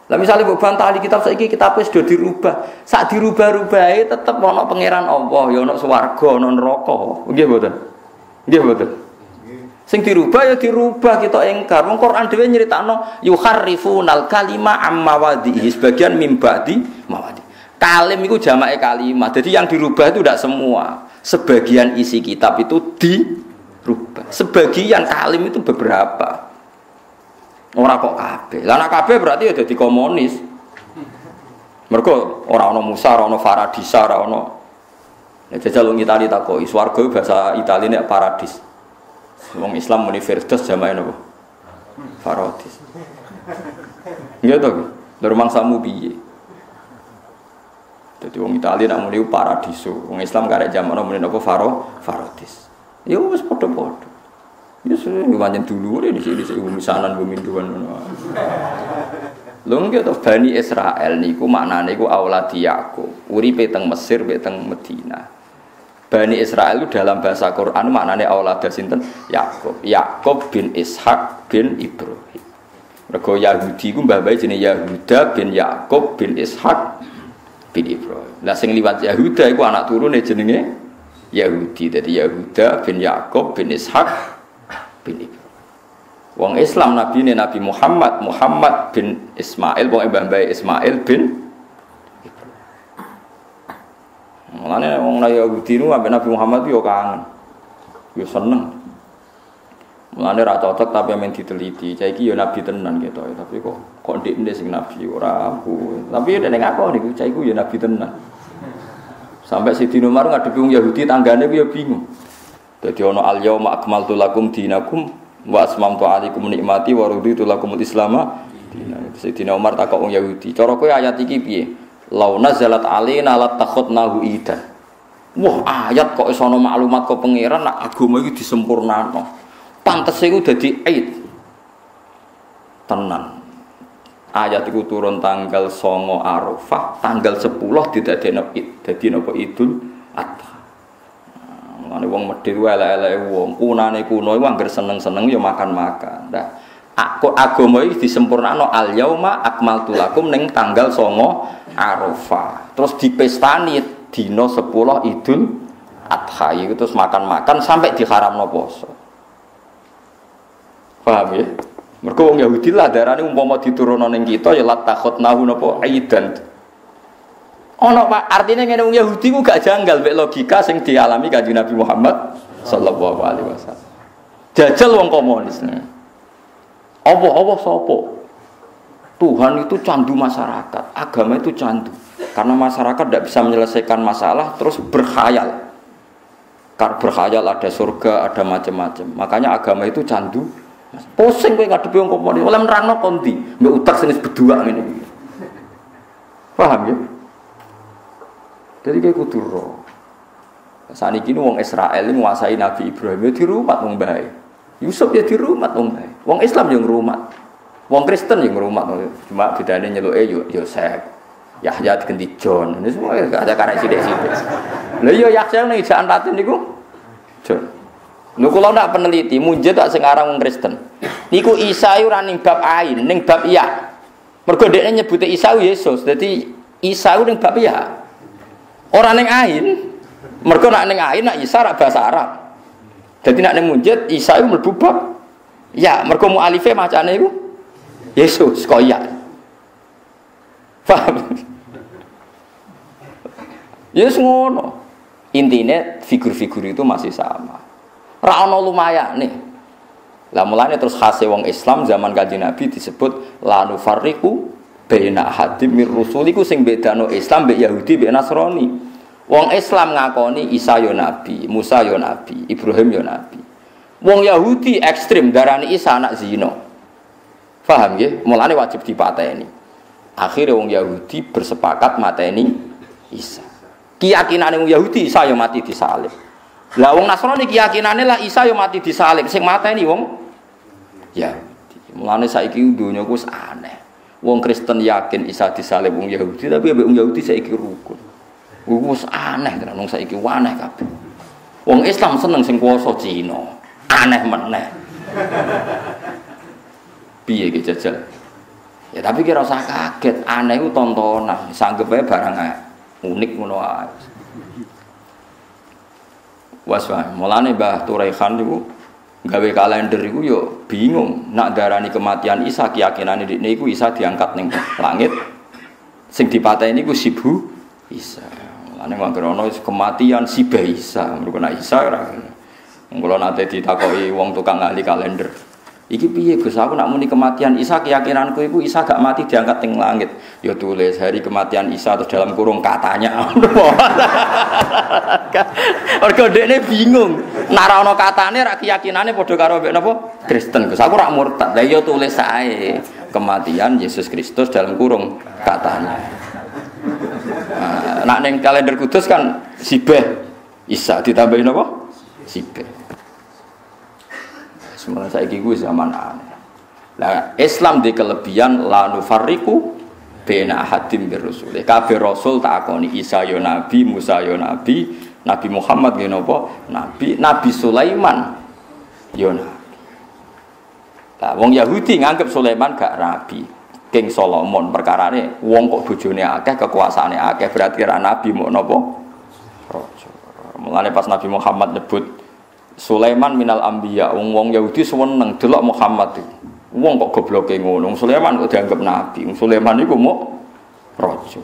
Lah misalnya mbok bantah kitab saiki kitab wis do dirubah. Sak dirubah-rubahe tetep ana pangeran Allah, ya ana swarga, ana neraka. Nggih mboten? Nggih mboten. Sing dirubah ya dirubah kita ingkar. Wong Quran dhewe nyeritakno yuharrifunal kalima amma wadhihi sebagian mim ba'di mawadi. Kalim itu jamake kalimat. Jadi yang dirubah itu tidak semua. Sebagian isi kitab itu dirubah. Sebagian kalim itu beberapa. Ora kok kabeh. Lah nek kabeh berarti ya dadi komunis. Mergo ora ana Musa, ora ana Faradisa, ora ana. Nek jajal wong Itali takoki, swarga bahasa Italine paradis. Wong Islam muni Firdaus jamae napa? Paradis. Nggih to. Lha mangsamu piye? Dadi wong Itali nak muni paradiso, wong Islam karek jamakno muni napa Faradis. Ya wis padha-padha. Ya sudah, pancen dulu di sini misanan peminduan ngono. Lho nggih to Bani Israil niku maknane iku auladi Yakub, uripe teng Mesir, teng Madinah. Bani Israil itu dalam bahasa Quran maknane aulada sinten? Yakub. Yakub bin Ishak bin Ibrahim. Mergo Yahudi iku mbah-mbahe jenenge Yahuda bin Yakub bin Ishak bin Ibrahim. Lah sing liwat Yahuda iku anak turune jenenge Yahudi. Dadi Yahuda bin Yakub bin Ishak bin Ibrahim. Wong Islam Nabi Muhammad bin Ismail, wong mbah-mbah Ismail bin Ibrahim. Mulane wong Yahudi nu ambek Nabi Muhammad yo kangen. Yo seneng. Mulane ra cocok tapi men diteliti. Saiki yo nabi tenan gitu, tapi kok ndek sing nabi ora aku. Tapi nek aku niku cah iku yo nabi tenan. Sampai Sidin Umar ngadepi wong Yahudi tanggane ku yo bingung. Dadi ana al-yauma akmaltu lakum dinakum wa asmamtu alaikum nikmati wa raditu lakumul islama dinan. Sayyidina Umar takok wong Yahudi, cara kowe ayat iki piye? Lau nazalat alaina latakhadnahu idan. Wah, ayat kok iso ana maklumat kok pangeran nak agama iki disempurnakno. Pantese iku dadi id. Tenan. Ayat iku turun tanggal 9 Arafah, tanggal 10 didadekno id. Dadi napa Idul Adha. Ane wong medhit wae elek-eleke wong kunane kuno iku anggere seneng-seneng ya makan-makan. Nah, agama iki disempurnakno al yauma akmaltu lakum ning tanggal 9 Arafah. Terus dipestani dina 10 Idul Adha iku terus makan-makan sampai diharamno poso. Paham ya? Mergo wong Yahudi lah darane umpama diturunno ning kita ya latakhotnahu napa aidan. Ono Pak, artinya ngene wong Yahudi ku gak janggal mek logika sing dialami Kanjeng Nabi Muhammad sallallahu alaihi wasallam. Jajal wong komunis. Apa sapa? Tuhan itu candu masyarakat, agama itu candu. Karena masyarakat tidak bisa menyelesaikan masalah terus berkhayal. Berkhayal ada surga, ada macam-macam. Makanya agama itu candu. Pusing kowe ngadepi wong komunis, oleh nerangno konti, mbek utak senis berdua ngene iki. Paham ya? Jadi kayak kudu roh. Saat ini wong Israel menguasai Nabi Ibrahim di rumah wong bae. Yusuf ya di rumah wong bae. Wong Islam yang rumah. Wong Kristen yang rumah. Cuma bedane nyeluke Yosef. Yahya diganti John. Ini semua ada karek sithik-sithik. Lha iya Yahya ning ijaan Latin niku John. Lho kula ndak peneliti, munjid tak sing aran wong Kristen. Niku Isa ora ning bab ain, ning bab iya. Mergo dekne nyebute Isa Yesus. Dadi Isa ning bab iya. Ora ning ain, mergo nek ning ain nek Isa ra bahasa Arab. Dadi nek ning munjid Isa iku mlebu bab ya, mergo mualife macane iku Yesus kok ya. Paham? Yes ngono. Intine figur-figur itu masih sama. Ra ono lumayane. Lah mulane terus khase wong Islam zaman Kanjeng Nabi disebut la nufarriqu baina hadim mir rusuliku sing bedano Islam mbek Yahudi mbek Nasrani. Wong Islam ngakoni Isa yo nabi, Musa yo nabi, Ibrahim yo nabi. Wong Yahudi ekstrem darani Isa anak zina. Paham nggih? Mulane wajib dipateni. Akhire wong Yahudi bersepakat mateni Isa. Keyakinane wong Yahudi Isa yo mati disalib. Lah wong Nasrani keyakinane lah Isa yo mati disalib, sing mateni wong Yahudi. Mulane saiki donya ku wis aneh. Wong Kristen yakin Isa disalib wong Yahudi, tapi wong Yahudi saiki rukun. Wis aneh tenan wong saiki aneh kabeh. Wong Islam seneng sing kuwasa Cina. Aneh meneh. Piye iki jajal? Ya tapi kira usah kaget, aneh ku tontonan, sanggep ae barang unik ngono ae. Wes wae, mulane Mbah Turaihan niku gawe kalender iku yo bingung nak darani kematian Isa keyakinane dekne iku Isa diangkat ning langit. Sing dipateni iku Sibu Isa. Mulane mangkerono kematian Siba Isa, mergo nek Isa ora. Kula nate ditakoki wong tukang ahli kalender. Iki piye Gus, aku nak muni kematian Isa keyakinanku iku Isa gak mati diangkat ning langit. Ya tulis hari kematian Isa terus dalam kurung katanya. Mergo dekne bingung. Nek ora ana katane ra keyakinane padha karo mek napa? Kristen. Gus, aku ra murtad. Lah ya tulis ae kematian Yesus Kristus dalam kurung katanya. Nak ning kalender kudus kan Sibeh Isa ditambahin apa? Sibeh. Sebenarnya saiki kuwi zaman aneh. Lah Islam di kelebihan la nufarriqu baina ahadin bir rusul. Kabeh rasul tak akoni Isa ya nabi, Musa ya nabi, Nabi Muhammad ya napa? Nabi, Nabi Sulaiman ya nabi. Lah wong Yahudi nganggep Sulaiman gak nabi. King Solomon perkarane wong kok bojone akeh, kekuasaane akeh berarti ra nabi mok napa? Raja. Mulane pas Nabi Muhammad nyebut Sulaiman minal anbiya, wong Yahudi seneng delok Muhammad iki. Wong kok gobloke ngono, Sulaiman kok dianggap nabi. Sulaiman iku mok raja.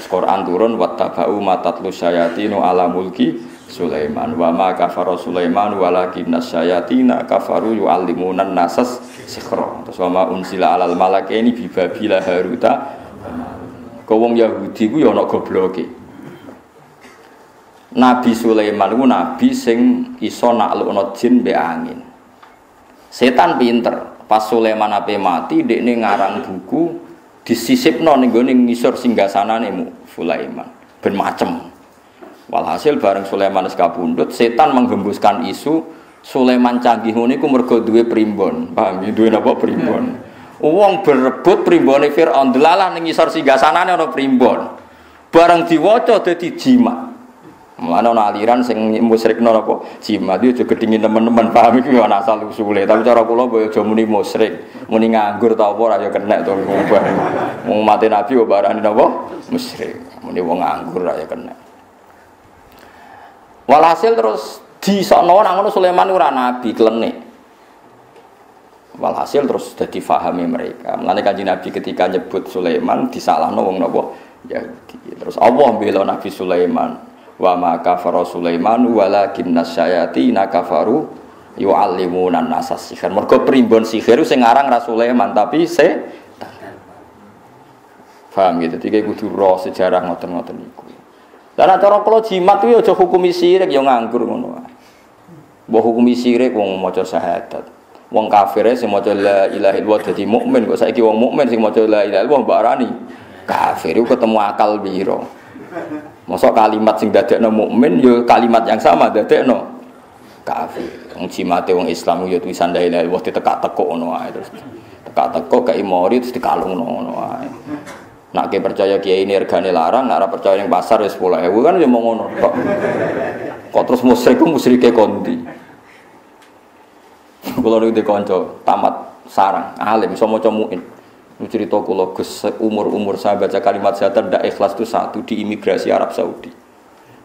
Quran turun wattaba'u matatlu syayatinu ala mulki Sulaiman wa ma kafara Sulaiman walakinnas syayatina kafaru yu'allimunan nasas sikhra. Terus wa ma unsila alal malakaini bi babila haruta. Kok wong Yahudi ku ya ana gobloke. Nabi Sulaiman itu nabi sing iso naklukno jin mbek angin. Setan pinter. Pas Sulaiman ape mati, dekne ngarang buku disisipno ning gone ngisor singgasanane Sulaiman. Ben macem. Walhasil bareng Sulaiman wis kapundhut, setan menggembuskan isu Sulaiman canggih ngene iku mergo duwe primbon. Paham? Duwe napa primbon? Wong berebut primbone Firaun delalah ning ngisor singgasanane ana primbon. Bareng diwaca dadi jimat. Mulane ana aliran sing musyrikno apa jimat itu aja gedhingi teman-teman paham iki ana asal usule tapi cara kula boyo aja muni musyrik muni nganggur ta apa ora ya kenek to wong mati nabi kok barani napa musyrik muni wong nganggur ora ya kenek walhasil terus disokno nang ngono Sulaiman ora nabi klenik walhasil terus dadi fahami mereka mulane Kanjeng Nabi ketika nyebut Sulaiman disalahno wong napa Yahudi terus Allah bela Nabi Sulaiman wa ma kafara Sulaiman walakinnas syayatina kafaru yu'allimuna an-nasas sihir. Mergo primbon sihir sing aran ra Sulaiman tapi setan. Paham gitu. Dadi kudu ro sejarah ngoten-ngoten niku. Lah nek cara kula jimat kuwi aja hukumi sirik ya nganggur ngono wae. Mbok hukumi sirik wong maca syahadat. Wong kafir sing maca la ilaha illallah dadi mukmin kok saiki wong mukmin sing maca la ilaha illallah mbok arani kafir iku ketemu akal piro. Mosok kalimat sing dadekno mukmin yo kalimat yang sama dadekno kafir. Wong jimate wong Islam yo tulisan la ilaha illallah ditekak-tekuk ngono wae terus. Tekak-tekuk kaya mori terus dikalungno ngono wae. Nek ke percaya kiai ini regane larang, nek ora percaya ning pasar wis 10.000 kan yo mung ngono tok. Kok terus musyrik ku musyrike kondi. Kula niku dikonco tamat sarang, alim iso maca muin. Ini cerita kula Gus umur-umur saya baca kalimat syahadat ndak ikhlas itu satu di imigrasi Arab Saudi.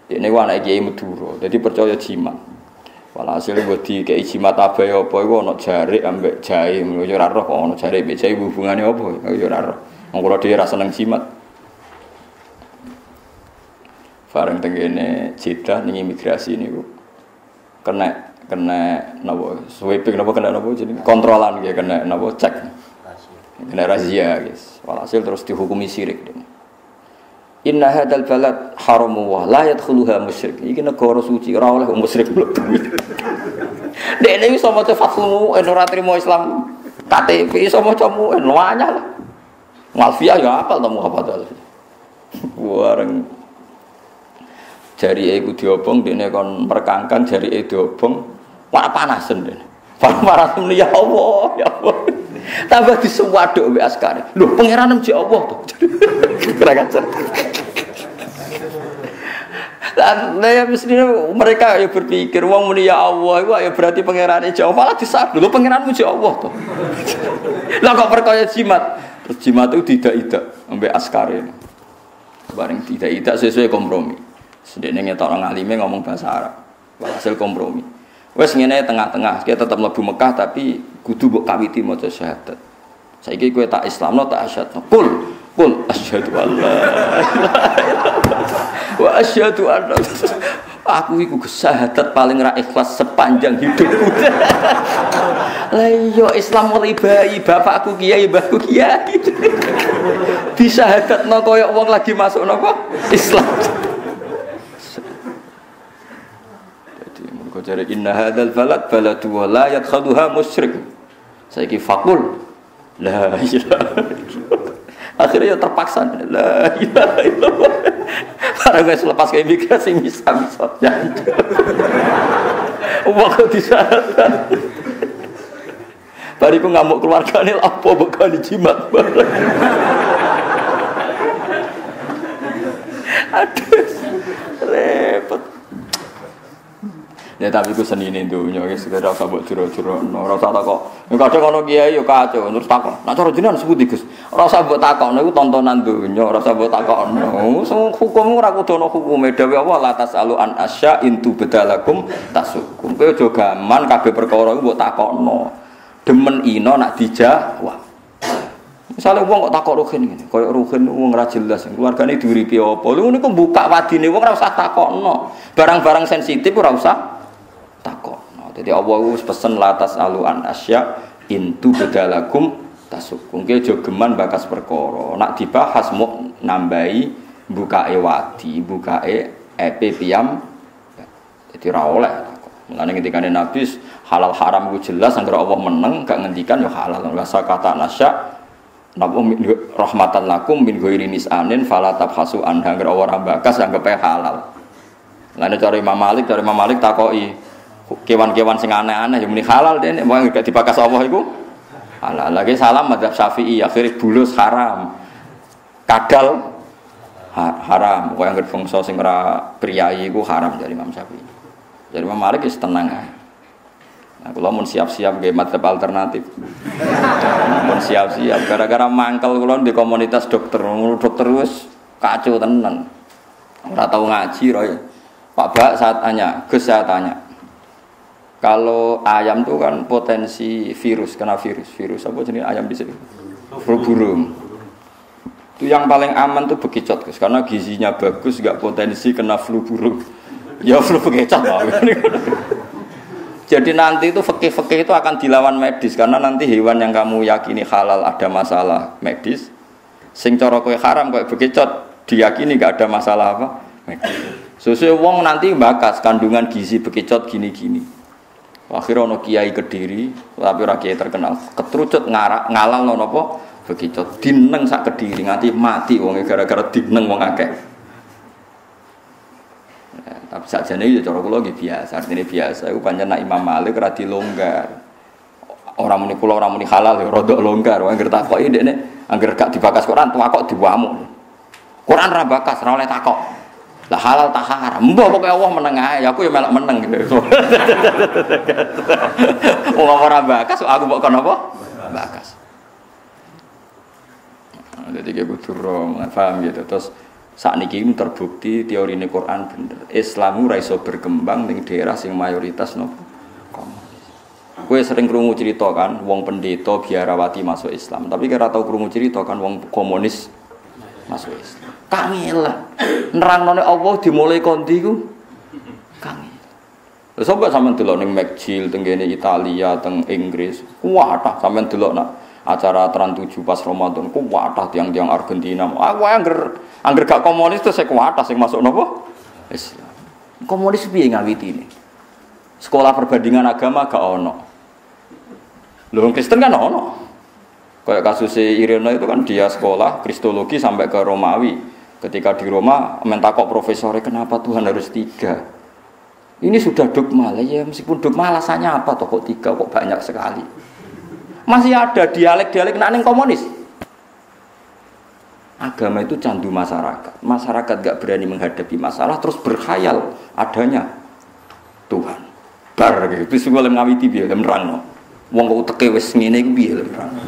Ini anak kiai Madura, jadi percaya jimat. Walhasil buat di kiai jimat apa ya apa iku ana jarik ambek jahe, yo ora roh kok ana jarik ambek jahe hubungane apa? Yo ora roh. Wong kula dhewe ra seneng jimat. Bareng tengene Jeddah ning imigrasi niku kena napa sweeping napa kena napa jeneng kontrolan nggih kena napa cek. Kena razia guys. Walhasil terus dihukumi syirik. Inna hadzal balad haramu wa la yadkhuluha musyrik. Iki negara suci ora oleh musyrik mlebu. Dekne iso maca fatmu ora trimo Islam. KTP iso maca mu luanya lah. Malfiah ya apal temu apa to. Wareng jari iku diobong dekne kon merkangkan jari diobong wak panasen dekne. Panas ya Allah, ya Allah. Tambah disuwaduk mbek askare. Lho, pangeran mesti Allah to. Kira kacer. Dan ya mestinya mereka ya berpikir wong muni ya Allah iku ya berarti pangerane jauh malah disabdo. Lho, pangeran mesti Allah to. Lah kok perkaya jimat. Terus jimat itu tidak ambek askare. Bareng tidak sesuai kompromi. Sedene ngetok nang alime ngomong bahasa Arab. Hasil kompromi. Wes ngene tengah-tengah, kita tetap mlebu Mekah tapi kudu mbok kawiti maca syahadat. Saiki kowe tak Islamno tak asyhadu. Qul asyhadu alla wa asyhadu anna aku iku syahadat paling ra ikhlas sepanjang hidupku. Lah iya Islam mulai bayi bapakku kiai, mbahku kiai. Disyahadatno koyo wong lagi masuk napa? Islam. Jadi mergo jare inna hadzal balad baladu wa la yadkhaluha musyrik. Saiki faqul la ilaha illallah. Akhirnya ya terpaksa la ilaha illallah. Para guys lepas ke imigrasi bisa jangan. Uang kok disyaratkan. Bariku ngamuk keluargane apa bakal dijimat bareng. Aduh, repot. Ya tapi ku senine dunya wis ora usah mbok jero-jerono, ora usah takok. Kadang ana kiai yo kacau terus takon. Nek cara jenengan sepundi Gus? Ora usah mbok takokno iku tontonan dunya, ora usah mbok takokno. Hukum ora kudu ana hukume dhewe apa la tasalu an asya intu bedalakum tasukum. Kowe aja gaman kabeh perkara iku mbok takokno. Demen ino nak dijawab. Misale wong kok takok Ruhin ngene, kaya Ruhin wong ora jelas, keluargane diuripi apa. Lha ngono ku buka wadine wong ora usah takokno. Barang-barang sensitif ora usah takokno. Dadi Allah wis pesen latas aluan asya intu bedalakum tasukum. Ki aja geman bakas perkara. Nak dibahas muk nambahi bukae wadi, bukae epe piyam. Dadi ora oleh takok. Mulane ketikane Nabi halal haram ku jelas anggere Allah meneng gak ngendikan ya halal. Rasa kata nasya napa rahmatan lakum min ghairi nisanin fala tabhasu an anggere ora bakas anggap halal. Lan cara Imam Malik takoki kewan-kewan sing aneh-aneh ya muni halal dene wong gak dibakas Allah iku halal. Lagi salam madzhab Syafi'i akhire bulus haram. Kadal haram. Kok anggere bangsa sing ora priyayi iku haram dari Imam Syafi'i. Jadi Imam Malik wis tenang ae. Nah, kula mun siap-siap nggih madzhab alternatif. Mun siap-siap gara-gara mangkel kula di komunitas dokter wis kacau tenan. Ora tau ngaji roy. Pak Bak saya tanya. Kalau ayam itu kan potensi virus, kena virus apa jenis ayam di sini? Burung. Itu yang paling aman tuh bekicot, karena gizinya bagus, enggak potensi kena flu burung. Ya flu bekicot lah. Jadi nanti itu fikih itu akan dilawan medis karena nanti hewan yang kamu yakini halal ada masalah medis, sing cara kowe haram kowe bekicot diyakini enggak ada masalah apa medis. Sesuai wong nanti bakas kandungan gizi bekicot gini-gini. Akhirnya ono kiai Kediri, tapi ora kiai terkenal, ketrucut ngalal napa bekicot dineng sak Kediri nganti mati wong gara-gara dineng wong akeh. Tapi sakjane ya cara kula nggih biasa, artine biasa iku pancen nek Imam Malik ora dilonggar. Ora muni kula ora muni halal ya rada longgar, wong anggere takoki ndekne anggere gak dibakas Quran tuwa kok diwamuk. Quran ra bakas, ora oleh takok. Lah halal tak haram. Mbok pokoke Allah meneng ae, aku ya melok meneng gitu. Wong ora bakas aku kok kon apa? Bakas. Jadi kayak butuh paham gitu. Terus saat ini terbukti teori ini Quran bener. Islam ora iso berkembang ning daerah sing mayoritas nopo komunis. Kowe sering krungu cerita kan wong pendeta biarawati masuk Islam, tapi kira tau krungu cerita kan wong komunis masuk Islam. Kangelan. Nerangne Allah dimulai kondi ku. Kangen. Lha sapa sampean delok ning McGill teng kene Italia, teng Inggris. Kuwatah sampean delok nak acara Trans 7 pas Ramadan kuwatah tiang-tiang Argentina. Aku angger gak komunis terus saya kuwatah sing masuk napa? Islam. Komunis piye ngawitine? Sekolah perbandingan agama gak ono. Lho Kristen kan ono. Kayak kasus Irina itu kan dia sekolah Kristologi sampai ke Romawi. Ketika di Roma mentakok profesornya kenapa Tuhan harus 3? Ini sudah dogma lah ya, meskipun dogma alasannya apa toh kok 3 kok banyak sekali. Masih ada dialek-dialek ning komunis. Agama itu candu masyarakat. Masyarakat gak berani menghadapi masalah terus berkhayal adanya Tuhan. Bar gitu wis golem ngawiti piye nerangno. Wong kok teke wis ngene iku piye nerangno.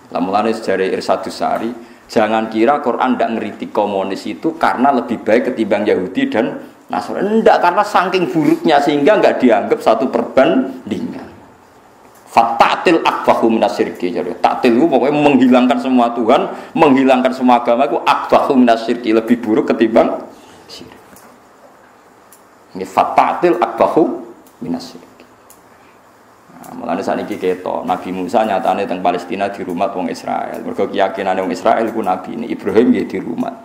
Lah mulane sejarah Irsyadus Sari, jangan kira Quran ndak ngeritik komunis itu karena lebih baik ketimbang Yahudi dan Nasrani. Ndak, karena saking buruknya sehingga nggak dianggap satu perbandingan. Fatatil akbahu minasyirki. Jadi taktil itu pokoknya menghilangkan semua Tuhan, menghilangkan semua agama itu akbahu minasyirki, lebih buruk ketimbang syirik. Ini fatatil akbahu minasyirki. Mulane sakniki ketok Nabi Musa nyatane teng Palestina dirumat wong Israel. Mergo keyakinane wong Israel iku nabi ini Ibrahim nggih dirumat.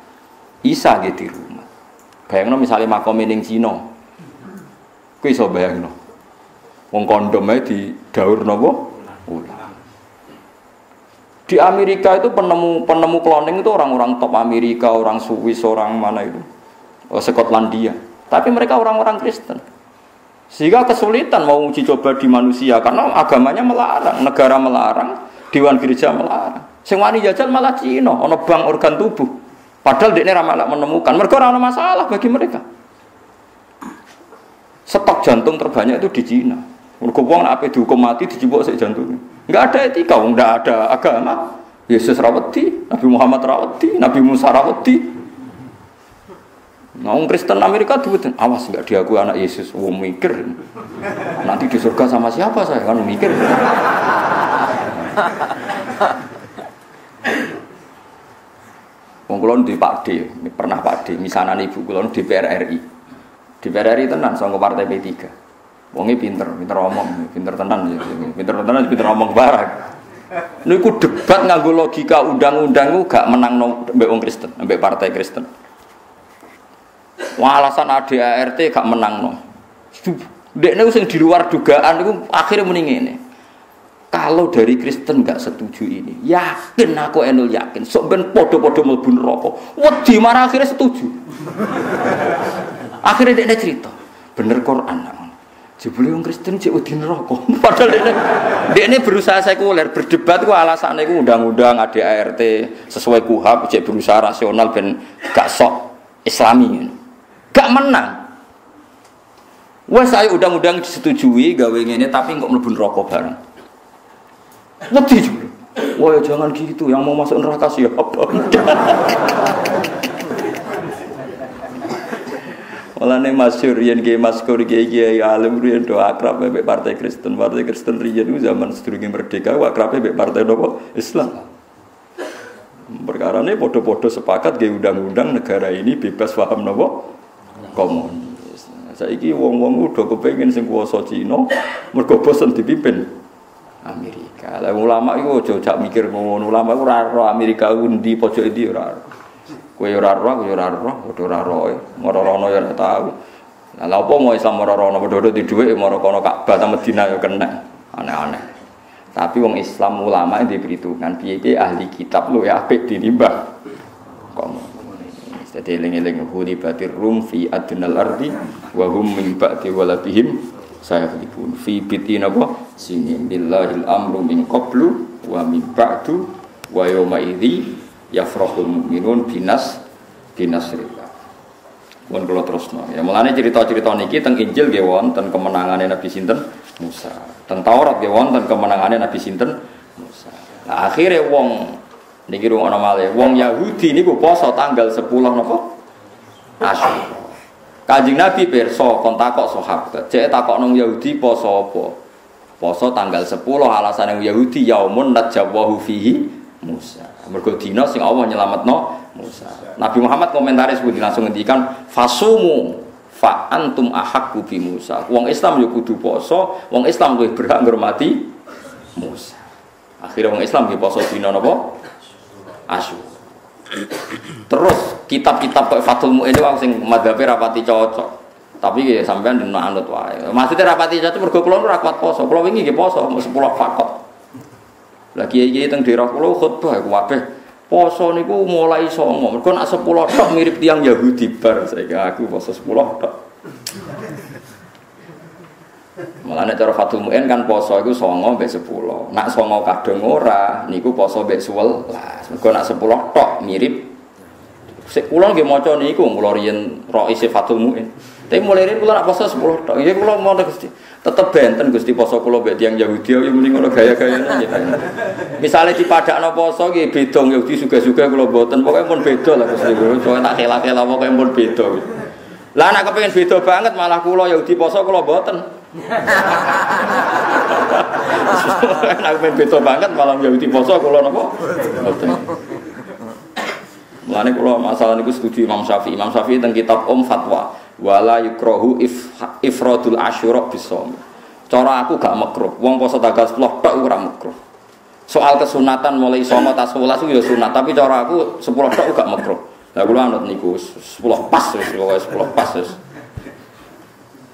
Isa nggih dirumat. Bayangno misale makome ning Cina. Kuwi iso bayangno. Wong kondom ae didaur napa? Ulang. Di Amerika itu penemu cloning itu orang-orang top Amerika, orang Swiss, orang mana itu? Skotlandia. Tapi mereka orang-orang Kristen. Sehingga kesulitan mau uji coba di manusia karena agamanya melarang, negara melarang, dewan gereja melarang. Sing wani jajal malah Cina, ana bank organ tubuh. Padahal dekne ra malah menemukan, mergo ora ana masalah bagi mereka. Stok jantung terbanyak itu di Cina. Mergo wong nek ape dihukum mati dicipuk sik jantunge. Enggak ada etika, enggak ada agama. Yesus ra wedi, Nabi Muhammad ra wedi, Nabi Musa ra wedi. Orang Kristen Amerika dibutuhin, awas nggak diakui anak Yesus, mikir nanti di surga sama siapa saya kan mikir. Wong kulon di Pak D, pernah Pak D, misalnya ibu kulon di DPR RI tenan, sangko partai P3. Wongnya pinter omong, pinter tenan omong barang. Niku debat nganggo logika undang-undang gak menang mbek wong Kristen, mbek partai Kristen. Wah, alasan ADART gak menang no. Dekne sing di luar dugaan itu akhirnya muni ngene. Kalau dari Kristen gak setuju ini, yakin aku enul yakin sok ben padha-padha mlebu neraka. Wedi marah akhirnya setuju. Akhirnya dekne cerita, bener Quran. Jebule wong Kristen cek wedi neraka. Padahal dekne berusaha sekuler, berdebat ku alasane ku undang-undang ADART sesuai KUHP cek berusaha rasional ben gak sok Islami. Gak menang. Wes ayo undang-undang disetujui gawe ngene tapi kok mlebu neraka bareng. Wedi juga. Wah jangan gitu, yang mau masuk neraka siapa? Mulane masyhur yen nggih maskur kiai alim riyen do akrab mbek partai Kristen. Partai Kristen riyen zaman sedurunge merdeka akrab mbek partai napa? Islam. Perkarane padha-padha sepakat nggih undang-undang negara ini bebas paham napa? Komunis. Saiki wong-wong udah kepengin sing kuwasa Cina mergo bosen dipimpin Amerika. Lah ulama iku aja jak mikir ngono. Ulama iku ora ro Amerika endi pojok endi ora. Kowe ora ro, kowe ora ro, padha ora roe. Moro-rono ya ora tau. Lah lha opo mau Islam moro-rono padha-padha di dhuwit moro kono Ka'bah ta Madinah ya kena. Aneh-aneh. Tapi wong Islam ulama diperhitungkan piye ahli kitab lu ya apik dinimbang. Komunis. Jadi eling-eling hulibatir rum fi adnal ardi wa hum min ba'di waladihim sayaghlibun fi bitin apa sinin billahil amru min qablu wa min ba'du wa yawma idzi yafrahul mu'minun binasrillah. Mun kula terusno. Ya mulane cerita-cerita niki teng Injil nggih wonten kemenangane Nabi sinten Musa. Teng Taurat nggih wonten kemenangane Nabi sinten Musa. Nah akhire wong niki rungokno malih, wong Yahudi niku poso tanggal 10 napa? Asyura. Kanjeng Nabi pirsa kon takok sahabat, cek takokno Yahudi poso apa? Poso tanggal 10 alasane Yahudi yaumun najwahu fihi Musa. Mergo dina sing Allah nyelametno Musa. Nabi Muhammad komentaris pun langsung ngendikan fasumu fa antum ahaqqu bi Musa. Wong Islam yo kudu poso, wong Islam luwih berhak ngurmati Musa. Akhire wong Islam nggih poso dina napa? Asyura. Terus kitab-kitab kok Fathul Mu'in itu sing madhabe rapati cocok. Tapi nggih sampean dene anut wae. Maksude rapati cocok mergo kula ora kuat poso. Kula wingi nggih poso 10 fakot. Lah kiai-kiai teng daerah kula khutbah kabeh poso niku mulai songo. Mergo nek 10 tok mirip tiyang Yahudi bar saiki aku poso 10 tok. Mulane cara Fathul Mu'in kan poso iku 9 mbek 10. Nak 9 kadung ora niku poso mbek 11. Mergo nak 10 tok mirip. Sik kula nggih maca niku kula riyen ro isi Fathul Mu'in. Tapi mulai ini kula nak poso 10 tok. Ya kula mau Gusti. Tetep benten Gusti poso kula mbek tiyang Yahudi ya muni ngono gaya-gayane nggih. Misale dipadakno poso nggih beda Yahudi suga-suga kula mboten. Pokoke pun beda lah Gusti. Coba tak kela-kela pokoke pun beda. Lah nek kepengin beda banget malah kula Yahudi poso kula mboten. Nek kepengin beda banget malah Yahudi poso kula napa? Mboten. Mulane kula masalah niku setuju Imam Syafi'i. Imam Syafi'i teng kitab Fatwa wala yukrahu ifradul asyura bisawm. Cara aku gak makruh. Wong poso tanggal 10 tok ora makruh. Soal kesunatan mulai sono tas 11 itu ya sunat, tapi cara aku 10 tok gak makruh. Lah kula anut niku 10 pas wis pokoke 10 pas wis.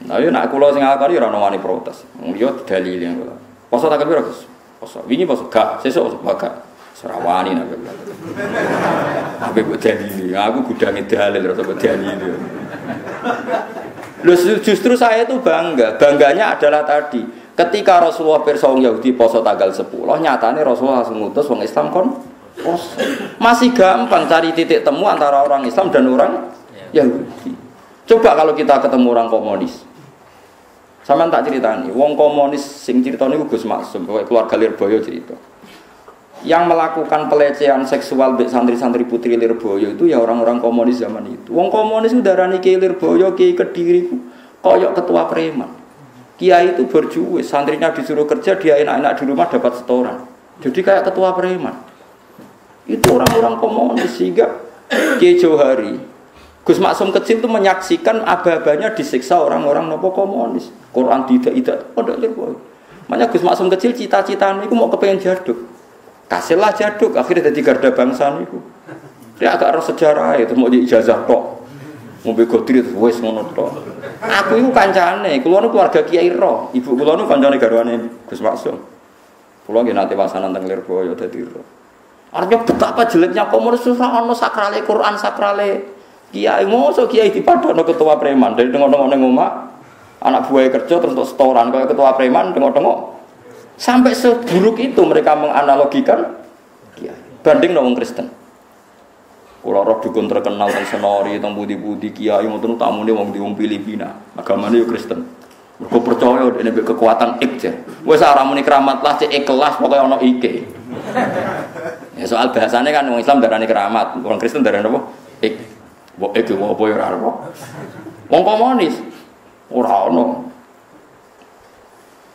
Nah yo nek kula sing akali ora ono wani protes. Yo dalile kula. Poso tanggal piro, Gus? Poso. Wingi poso gak, sesuk gak. Serawani nek. Tapi kok dalile. Aku gudange dalil ora kok dalile. Loh, justru saya itu bangganya adalah tadi ketika Rasulullah pirsa wong Yahudi poso tanggal 10 nyatane Rasulullah langsung ngutus wong Islam kon poso. Masih gampang cari titik temu antara orang Islam dan orang Yahudi. Coba kalau kita ketemu orang komunis, sampean tak ceritani wong komunis sing ceritane Gus Maksum keluarga Lirboyo cerita yang melakukan pelecehan seksual mbek santri-santri putri Lirboyo itu ya orang-orang komunis zaman itu. Wong komunis udah darani Kiai Lirboyo, Kiai Kediri koyok ketua preman. Kiai itu berjuwis, santrinya disuruh kerja, dia enak-enak di rumah dapat setoran. Jadi kayak ketua preman. Itu orang-orang komunis sehingga Kiai Johari, Gus Maksum kecil itu menyaksikan aba-abanya disiksa orang-orang nopo komunis. Quran tidak pada Lirboyo. Makanya Gus Maksum kecil cita-citanya itu mau kepengen jaduk. Kasihlah jaduk, akhirnya jadi garda bangsa niku. Dia agak roh sejarah itu mau ijazah tok. Mau begodri itu wes ngono tok. Aku itu kancane, kula niku keluarga Kiai Roh. Ibu kula niku kancane garwane Gus Maksum. Kula nggih nate wasanan teng Lirboyo dadi roh. Artinya betapa jeleknya komunis susah ono sakrale Quran, sakrale Kiai. Mosok Kiai dipadakno ketua preman dari tengok-tengok ning omah. Anak buahnya kerja terus untuk setoran kayak ketua preman tengok-tengok. Sampai seburuk itu mereka menganalogikan Kiai. Banding wong Kristen. Kula roh dukun terkenal teng Senori, teng budi-budi Kiai ngoten tamune wong di Filipina. Agamane yo Kristen. Mergo percaya dene kekuatan ik je. Wis ora muni keramat lah cek ikhlas pokoke ana ike. Ya soal bahasane kan wong Islam darani keramat, wong Kristen darani apa? Ik. Mbok ik opo yo ora ono. Wong komunis ora ono.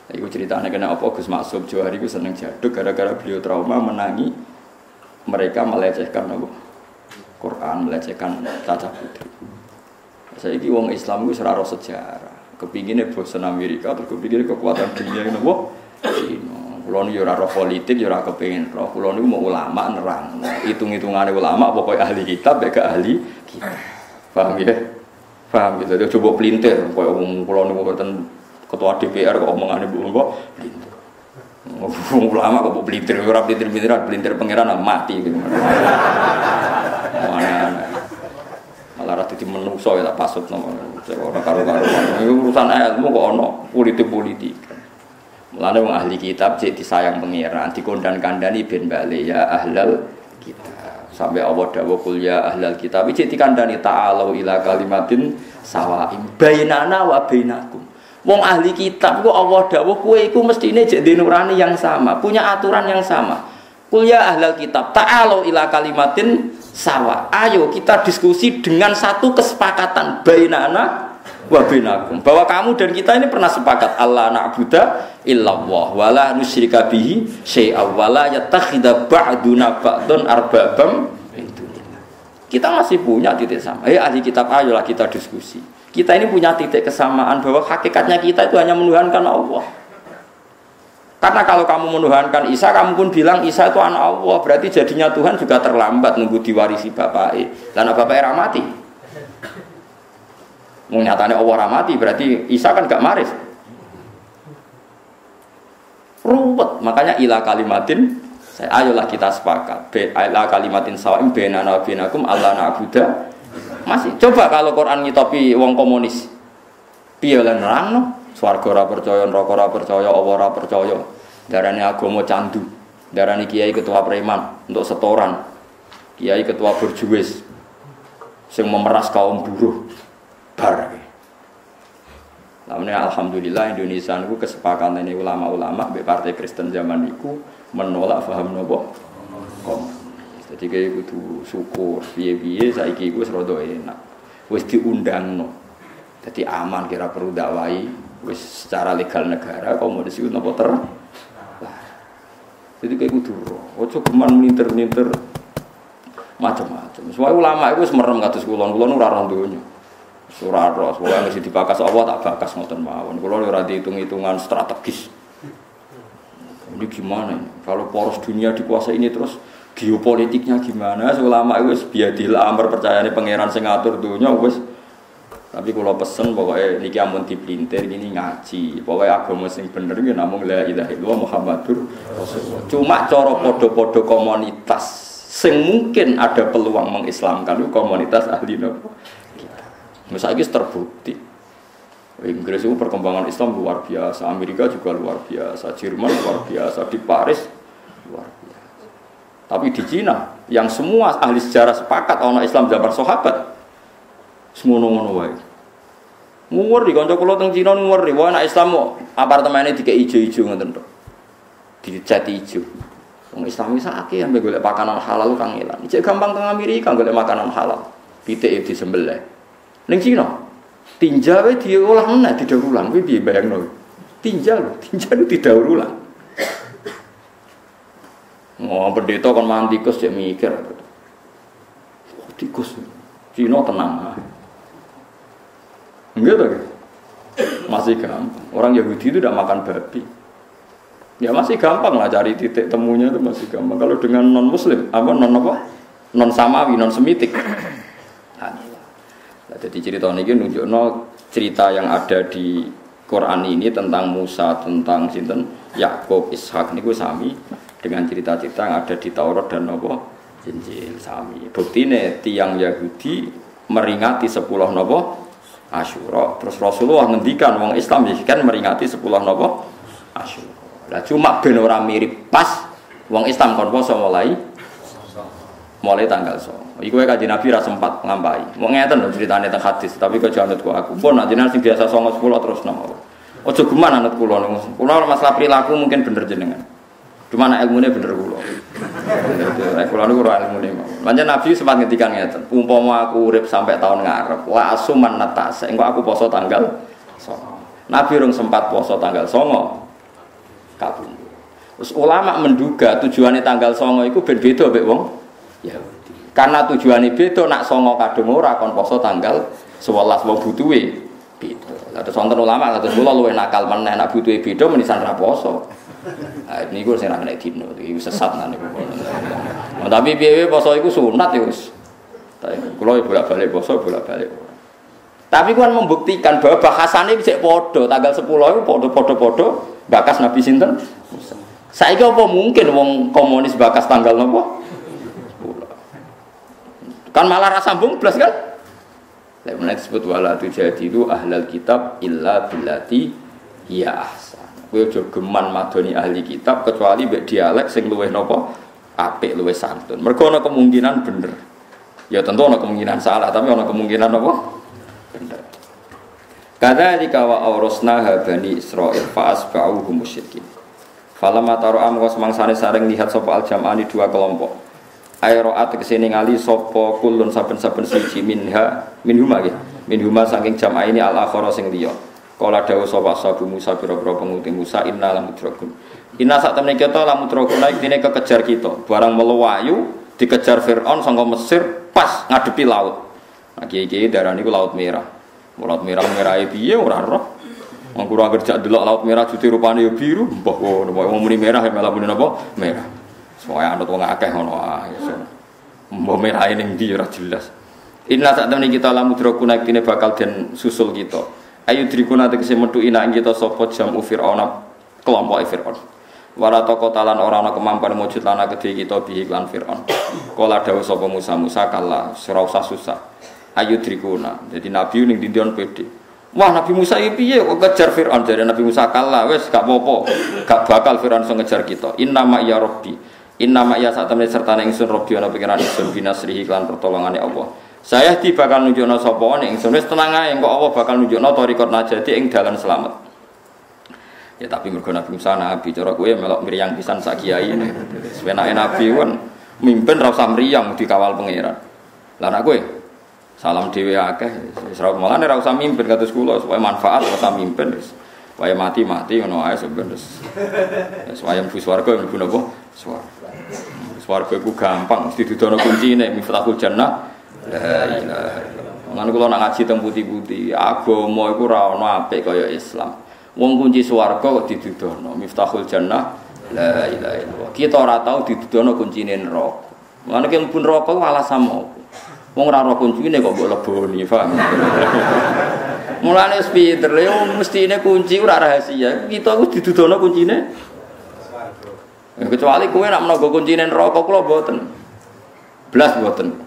Iku ceritanya kena apa Gus Maksum Johari itu seneng jaduk gara-gara beliau trauma menangi mereka melecehkan apa? Quran, melecehkan cacat putri. Saya ini wong Islam itu seraro sejarah. Kepinginnya bosan Amerika, terus kepinginnya kekuatan dunia ini apa? Cina. Kulo ini ora roh politik, ora kepingin roh. Kulo ini mau ulama nerang. Hitung-hitungannya ulama pokoknya ahli kitab, bega ahli kitab. Paham ya? Paham gitu. Dia coba pelintir. Pokoknya kulo ini mau ketua DPR kok omongannya bu kok pelintir. Ulama kok pelintir, ora pelintir pangeran mati gitu. Malah rada di menungso ya tak pasut nama ora karo-karo. Urusan ilmu kok ono politik. Mulane wong ahli kitab cek disayang pangeran, dikondhan-kandhani ben bali ya ahlal kitab. Sampai Allah dawuh kul ya ahlal kitab cek dikandhani ta'alu ila kalimatin sawa'in bainana wa bainakum. Wong ahli kitab kok Allah dawuh kowe iku mestine jek nurani yang sama, punya aturan yang sama. Kul ya ahlal kitab ta'alu ila kalimatin sawa. Ayo kita diskusi dengan satu kesepakatan bainana wa bainakum. Bahwa kamu dan kita ini pernah sepakat Allah na'budu illallah wa la nusyrika bihi syai'a wa la yattakhidha ba'duna ba'dun arbabam min dunillah. Kita masih punya titik sama. Ahli kitab ayolah kita diskusi. Kita ini punya titik kesamaan bahwa hakikatnya kita itu hanya menuhankan Allah. Karena kalau kamu menuhankan Isa, kamu pun bilang Isa itu anak Allah, berarti jadinya Tuhan juga terlambat nunggu diwarisi bapaknya. Karena bapaknya ramati. Nyatanya Allah ramati, berarti Isa kan gak maris. Ruwet, makanya ila kalimatin, ayolah kita sepakat. Ila kalimatin sawa'im bainana wa bainakum alla na'budu. Masih coba kalau Quran ngitopi wong komunis. Piye lan nerangno? Swarga ora percaya, neraka ora percaya, Allah ora percaya. Darane agama candu. Darane kiai ketua preman untuk setoran. Kiai ketua berjuwis sing memeras kaum buruh. Bar. Namanya alhamdulillah Indonesia niku kesepakatan ini ulama-ulama mbek Partai Kristen zaman niku menolak paham napa komunis. Jadi kayak kudu syukur piye-piye saiki iku wis rada enak. Wis diundangno. Jadi aman kira perlu dakwai wis secara legal negara komunis iku napa ter. Jadi kayak kudu ojo geman melintir-melintir macam-macam. Semua ulama itu merem kados kula ora ora donya. Surah ros, pokoknya mesti dibakas Allah tak bakas ngoten mawon. Kula ora dihitung-hitungan strategis. Ini gimana ini? Kalau poros dunia dikuasai ini terus geopolitiknya gimana? Ulama itu biadil amr percayane pangeran sing ngatur dunia wis. Tapi kula pesen pokoknya niki ampun dipelintir gini ngaji. Pokoknya agama sing bener iki namung la ilaha illallah Muhammadur Rasulullah. Cuma cara padha-padha komunitas sing mungkin ada peluang mengislamkan itu komunitas ahli nopo. Misalnya terbukti Inggris itu perkembangan Islam luar biasa, Amerika juga luar biasa, Jerman luar biasa, di Paris luar biasa. Tapi di Cina yang semua ahli sejarah sepakat orang Islam zaman sahabat semono-mono wae. Nguri kanca kula teng Cina nguri wae anak Islam kok apartemene dikek ijo-ijo ngoten to. Dicat ijo. Wong Islam iki sakake ambek golek makanan halal kang elan. Iki gampang teng Amerika golek makanan halal. Pitike disembelih. Ning Cina, tinja wae diolah meneh didaur ulang. Kuwi piye bayangno? Tinja lho, tinja itu didaur ulang. Oh, pendeta kon mangan tikus cek mikir. Oh, tikus. Cina tenang. Enggak tahu. Masih gampang. Orang Yahudi itu tidak makan babi. Ya masih gampang lah cari titik temunya itu masih gampang. Kalau dengan non Muslim, non Samawi, non Semitik. Jadi cerita ini nunjukno cerita yang ada di Quran ini tentang Musa, tentang sinten Yakub, Ishak niku sami dengan cerita-cerita yang ada di Taurat dan Injil sami. Buktine tiang Yahudi meringati 10 Asyura. Terus Rasulullah ngendikan wong Islam kan meringati 10 Asyura. Lah cuma ben ora mirip pas wong Islam kon poso mulai tanggal 9. Iku wae Kanjeng Nabi ra sempat nglampahi. Wong ngeten lho critane teng hadis, tapi kok jangan ku aku. Pun nek jenengan sing biasa 9 10 terus nang. Ojo geman anut kula niku. Kula masalah perilaku mungkin bener jenengan. Cuma nek ilmune bener kula. Nek kula niku ora ilmune. Pancen Nabi sempat ngendikan ngeten, umpama aku urip sampai tahun ngarep, la asuman natas, engko aku poso tanggal 9. Nabi rung sempat poso tanggal 9. Kabundut. Terus ulama menduga tujuannya tanggal 9 iku ben beda mek wong Yahudi. Karena tujuannya beda, nak songo kadung ora kon poso tanggal 11 wong butuhe beda. Lah terus wonten ulama kados kula luwih nakal meneh nak butuhe beda menisan ra poso. Ha niku sing ra nek dino iki sesat nang niku. Tapi piye poso iku sunat ya wis. Kula bolak-balik poso bolak-balik. Tapi kan membuktikan bahwa bahasane cek padha tanggal 10 iku padha-padha bakas Nabi sinten? Musa. Saiki apa mungkin wong komunis bakas tanggal napa? Kan malah rasa sambung blas kan? Lek menek disebut wala tujadilu ahlal kitab illa billati ya ahsan. Kowe aja geman madoni ahli kitab kecuali mbek dialek sing luwih napa? Apik, luwih santun. Mergo ana kemungkinan bener. Ya tentu ana kemungkinan salah, tapi ana kemungkinan apa? Bener. Kadzalika wa awrasna bani Israil fa asba'u musyrikin. Falamma tara'a mongko semangsane sareng lihat sapa al-jam'ani dua kelompok. Aeroat kesini ngali sopo kulun saben-saben siji minhuma saking jamaah ini al-akhara sing liya. Kala dawuh sapa sabu Musa pira-pira penguti Musa inna lamudrakun. Inna sak temene kita lamudrakun iki kekejar kita. Barang melewayu dikejar Firaun saka Mesir pas ngadepi laut. Nah kiye-kiye darane iku laut merah. Laut merah-merahe piye ora roh. Wong kurang kerja delok laut merah jute rupane yo biru, mbah ngono wong muni merah malah muni napa? Merah. Soale anut wong akeh ngono ae. Mbok merah ning ndi ora jelas. Inna sak temene kita lamudrakun iki bakal den susul kita. Ayu drikuna tegese metu ina ing kita sapa jamu Firaun kelompok Firaun. Wala takotalan ora ana kemampuan mujud lan kedhe kita bihi lan Firaun. Kala dawuh sapa Musa kala ora usah susah. Ayu drikuna. Jadi nabi ning dindion pede. Wah Nabi Musa iki piye kok kejar Firaun? Jare Nabi Musa kala wis gak apa-apa. Gak bakal Firaun iso ngejar kita. Inna ma ya rabbi. Inna ma ya sak temene sertane ingsun rabbi ana pikiran ingsun binasrihi lan pertolongane Allah. Saya di bakal nunjukno sapa ning ingsun wis tenang ae engko Allah bakal nunjukno thariqat najati ing dalan selamat. Ya tapi mergo Nabi Musa nabi cara kowe melok mriyang pisan sak kiai ne. Sepenake nabi kan mimpin ra usah mriyang dikawal pangeran. Lah nek kowe salam dhewe akeh wis ra mulane ra usah mimpin kados kula supaya manfaat ora usah mimpin wis. Supaya mati ngono ae sebenarnya. Supaya mlebu swarga mlebu napa? Swarga. Swarga iku gampang mesti didono kuncine miftahul jannah. La ilaha illallah. Lan kula nak ngaji teng putih-putih, agama iku ora ana apik kaya Islam. Wong kunci swarga kok didudono miftahul jannah. La ilaha illallah. Kita ora tau didudono kuncine neraka. Lan nek mlebu neraka alasan apa? Wong ora ora kuncine kok mbok leboni, paham? Mulane pinter lho mestine kunci ora rahasia. Kita ku didudono kuncine swarga. Kecuali kowe nek menawa kuncine neraka kula mboten. Blas mboten.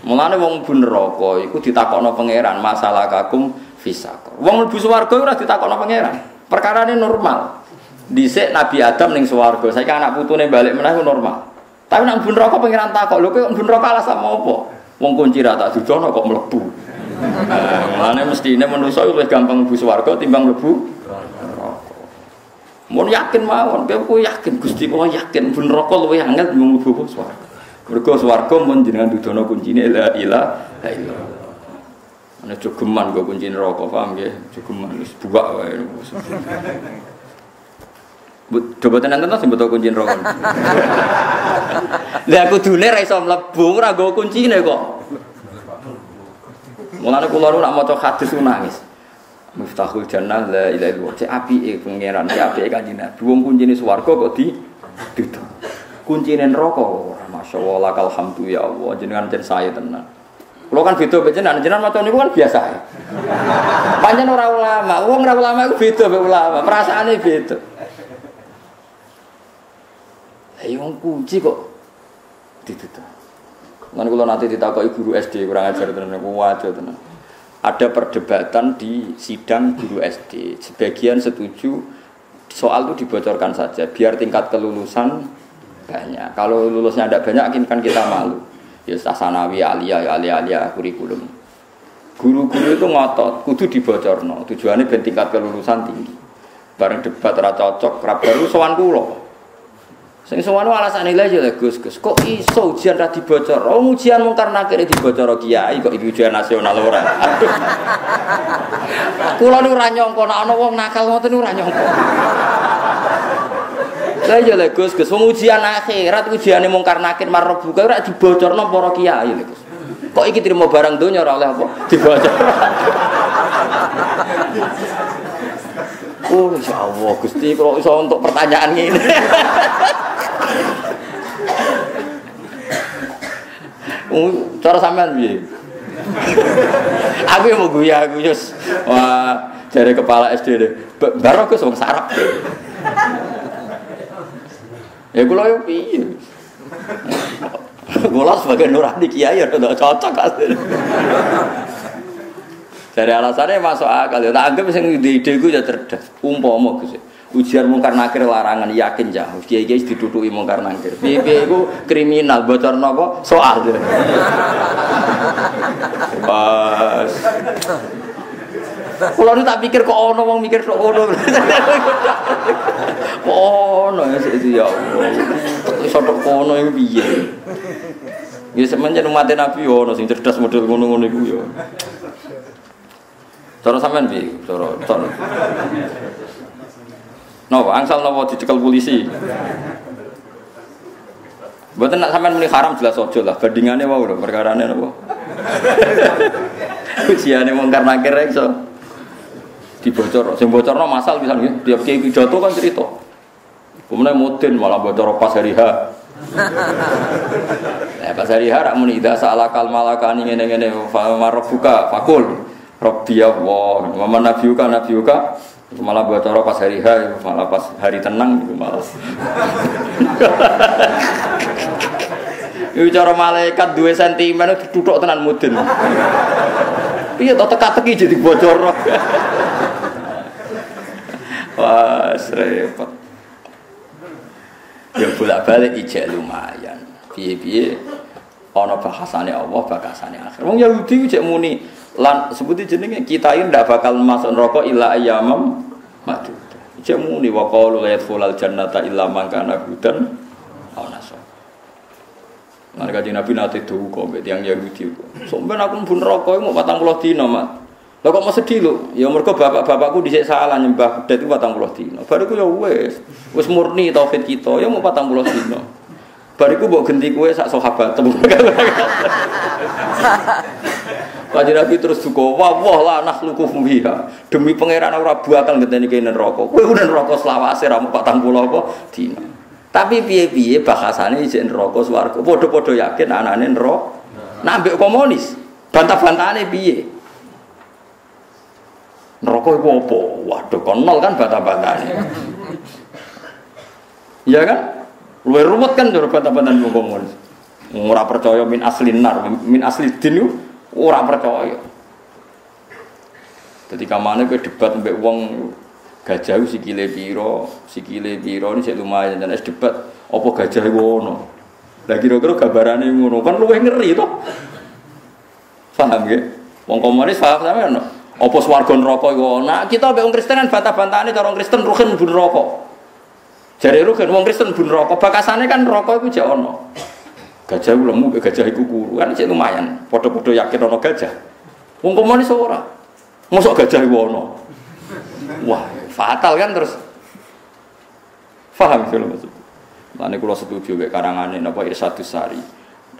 Mulane wong mlebu neraka iku ditakokno pangeran masalah kakum fisaqor. Wong mlebu swarga ora ditakokno pangeran. Perkarane normal. Dhisik Nabi Adam ning swarga, saiki anak putune balik meneh normal. Tapi nek mlebu neraka pangeran takok, lho kowe mlebu neraka alasan apa? Wong kunci ra tak dudono kok mlebu. Mulane mestine manusa luwih gampang mlebu swarga timbang mlebu neraka. Mun yakin mawon, kowe yakin Gusti kula yakin mlebu neraka luwih angel timbang mlebu swarga. Mergo swarga mun jenengan dudono kuncine la ilaha illallah. Ana jogeman go kunci neraka, paham nggih? Jogeman wis buak wae. Coba tenan sing beto kunci neraka. Lah kudune ra iso mlebu ora nggo kuncine kok. Mulane kula nu nak maca hadis nangis. Miftahul jannah la ilaha illallah. Cek apike pangeran, cek apike Kanjeng Nabi. Wong kuncine swarga kok ditutup. Kuncine neraka masyaallah lakal hamdu ya Allah jenengan jen saya tenan. Kulo kan beda mbek jenengan maca niku kan biasa ae. Pancen ora ulama, wong ora ulama iku beda mbek ulama, perasaane beda. Lah wong kunci kok ditutup. Lan kula nate ditakoki guru SD kurang ajar tenan niku wajo tenan. Ada perdebatan di sidang guru SD. Sebagian setuju soal itu dibocorkan saja biar tingkat kelulusan banyak. Kalau lulusnya tidak banyak kan kita malu. Ya sanawi aliyah kurikulum. Guru-guru itu ngotot, kudu dibocorno. Tujuannya ben tingkat kelulusan tinggi. Bareng debat ora cocok, ra baru sowan kula. Sing sowan alasane lha ya Gus, kok iso ujian ra dibocor? Oh ujian mungkar nakir dibocor kiai kok iki ujian nasional ora. Aduh. Kula nu ora nyangka nek ana wong nakal ngoten ora nyangka. Lah ya lho Gus, wong ujian akhirat ujiane mungkar nakir marep buka ora dibocorno para kiai lho Gus. Kok iki trimo barang donya ora oleh apa? Dibocor. Oh insyaallah Gusti kalau iso untuk pertanyaan ngene. Cara sampean piye? Aku mau guya aku Yus. Wah, dari kepala SD deh. Baru Gus wong sarap. Ya kula yo piye? Kula sebagai nurani kiai ya udah cocok asline. Dari alasannya masuk akal ya. Tak anggap sing ide-ideku ya cerdas. Umpama Gus. Ujian mungkar nakir larangan yakin ya. Kiai-kiai diduduki mungkar nakir. Piye iku kriminal bocorno kok soal. Pas. Kulo nu tak pikir kok ono wong mikir kok ono. Ono ya Allah. Iso tok ono iki piye? Ya semenjak umat Nabi ono sing cerdas model ngono-ngono iku ya. Cara sampean piye? Cara. No, angsal nopo dicekel polisi. Mboten nak sampean muni haram jelas aja lah. Bandingane wae lho perkarane napa. Ujiane mungkar nakir iso dibocor. Sing bocorno masal pisan nggih. Tiap kiai pidato kan cerita. Kemudian mudin malah bocor pas hari H. Pas hari H rak muni idza sa'alakal malakani ngene-ngene marbuka fakul rabbi Allah wa man nabiyuka malah bocor pas hari H malah pas hari tenang itu malah. Iku cara malaikat 2 cm dituthuk tenan mudin. Piye to teka-teki jadi bocor. Wah, repot. Ya bolak-balik ijek lumayan. Piye-piye ana bahasane Allah, bahasane akhir. Wong Yahudi cek muni lan sebuti jenenge kita ini ndak bakal masuk neraka illa ayyamam ma'dud. Cek muni wa qalu la yadkhulul jannata illa man kana hudan aw nasara. Lan kanjeng Nabi nate duka mbek tiyang Yahudi. Sampeyan aku mlebu neraka mau 40 dina, Mat. Lah kok mau sedih lho? Ya mergo bapak-bapakku dhisik salah nyembah kudat itu 40 dina. Bariku ya wis murni tauhid kita, ya mau 40 dina. Bariku mbok genti kowe sak sahabat. Kanjeng Nabi terus duka, "Wah la nakhluqu fiha." Demi pangeran ora bakal ngenteni kene neraka. Kowe udah neraka selawase ra mau 40 apa dina. Tapi piye-piye bahasane isih neraka swarga. Padha-padha yakin anane neraka. Nah mbek komunis, bantah-bantahane piye? Neraka iku apa? Waduh, konol kan bantah-bantahane. Iya kan? Luwih ruwet kan cara bantah-bantahan wong komunis. Ora percaya min aslin nar, min asli din ora percaya. Ketika mana kowe debat mbek wong gajah sikile pira ini sik lumayan dan es debat apa gajah iku ono. Lah kira-kira gambarane ngono kan luwih ngeri to. Paham nggih? Wong komunis paham sampeyan no? Apa swarga neraka iku ana? Kita mbek wong Kristen kan bantah-bantahane cara wong Kristen ruhen mlebu neraka. Jare ruhen wong Kristen mlebu neraka, bakasane kan neraka iku jek ana. Gajah lemu mbek gajah iku kuru kan sik lumayan. Padha-padha yakin ana gajah. Wong komunis ora. Mosok gajah iku ana. Wah, fatal kan terus. Paham kalau maksud. Lane kula setuju mek karangane napa Irsyadus Sari.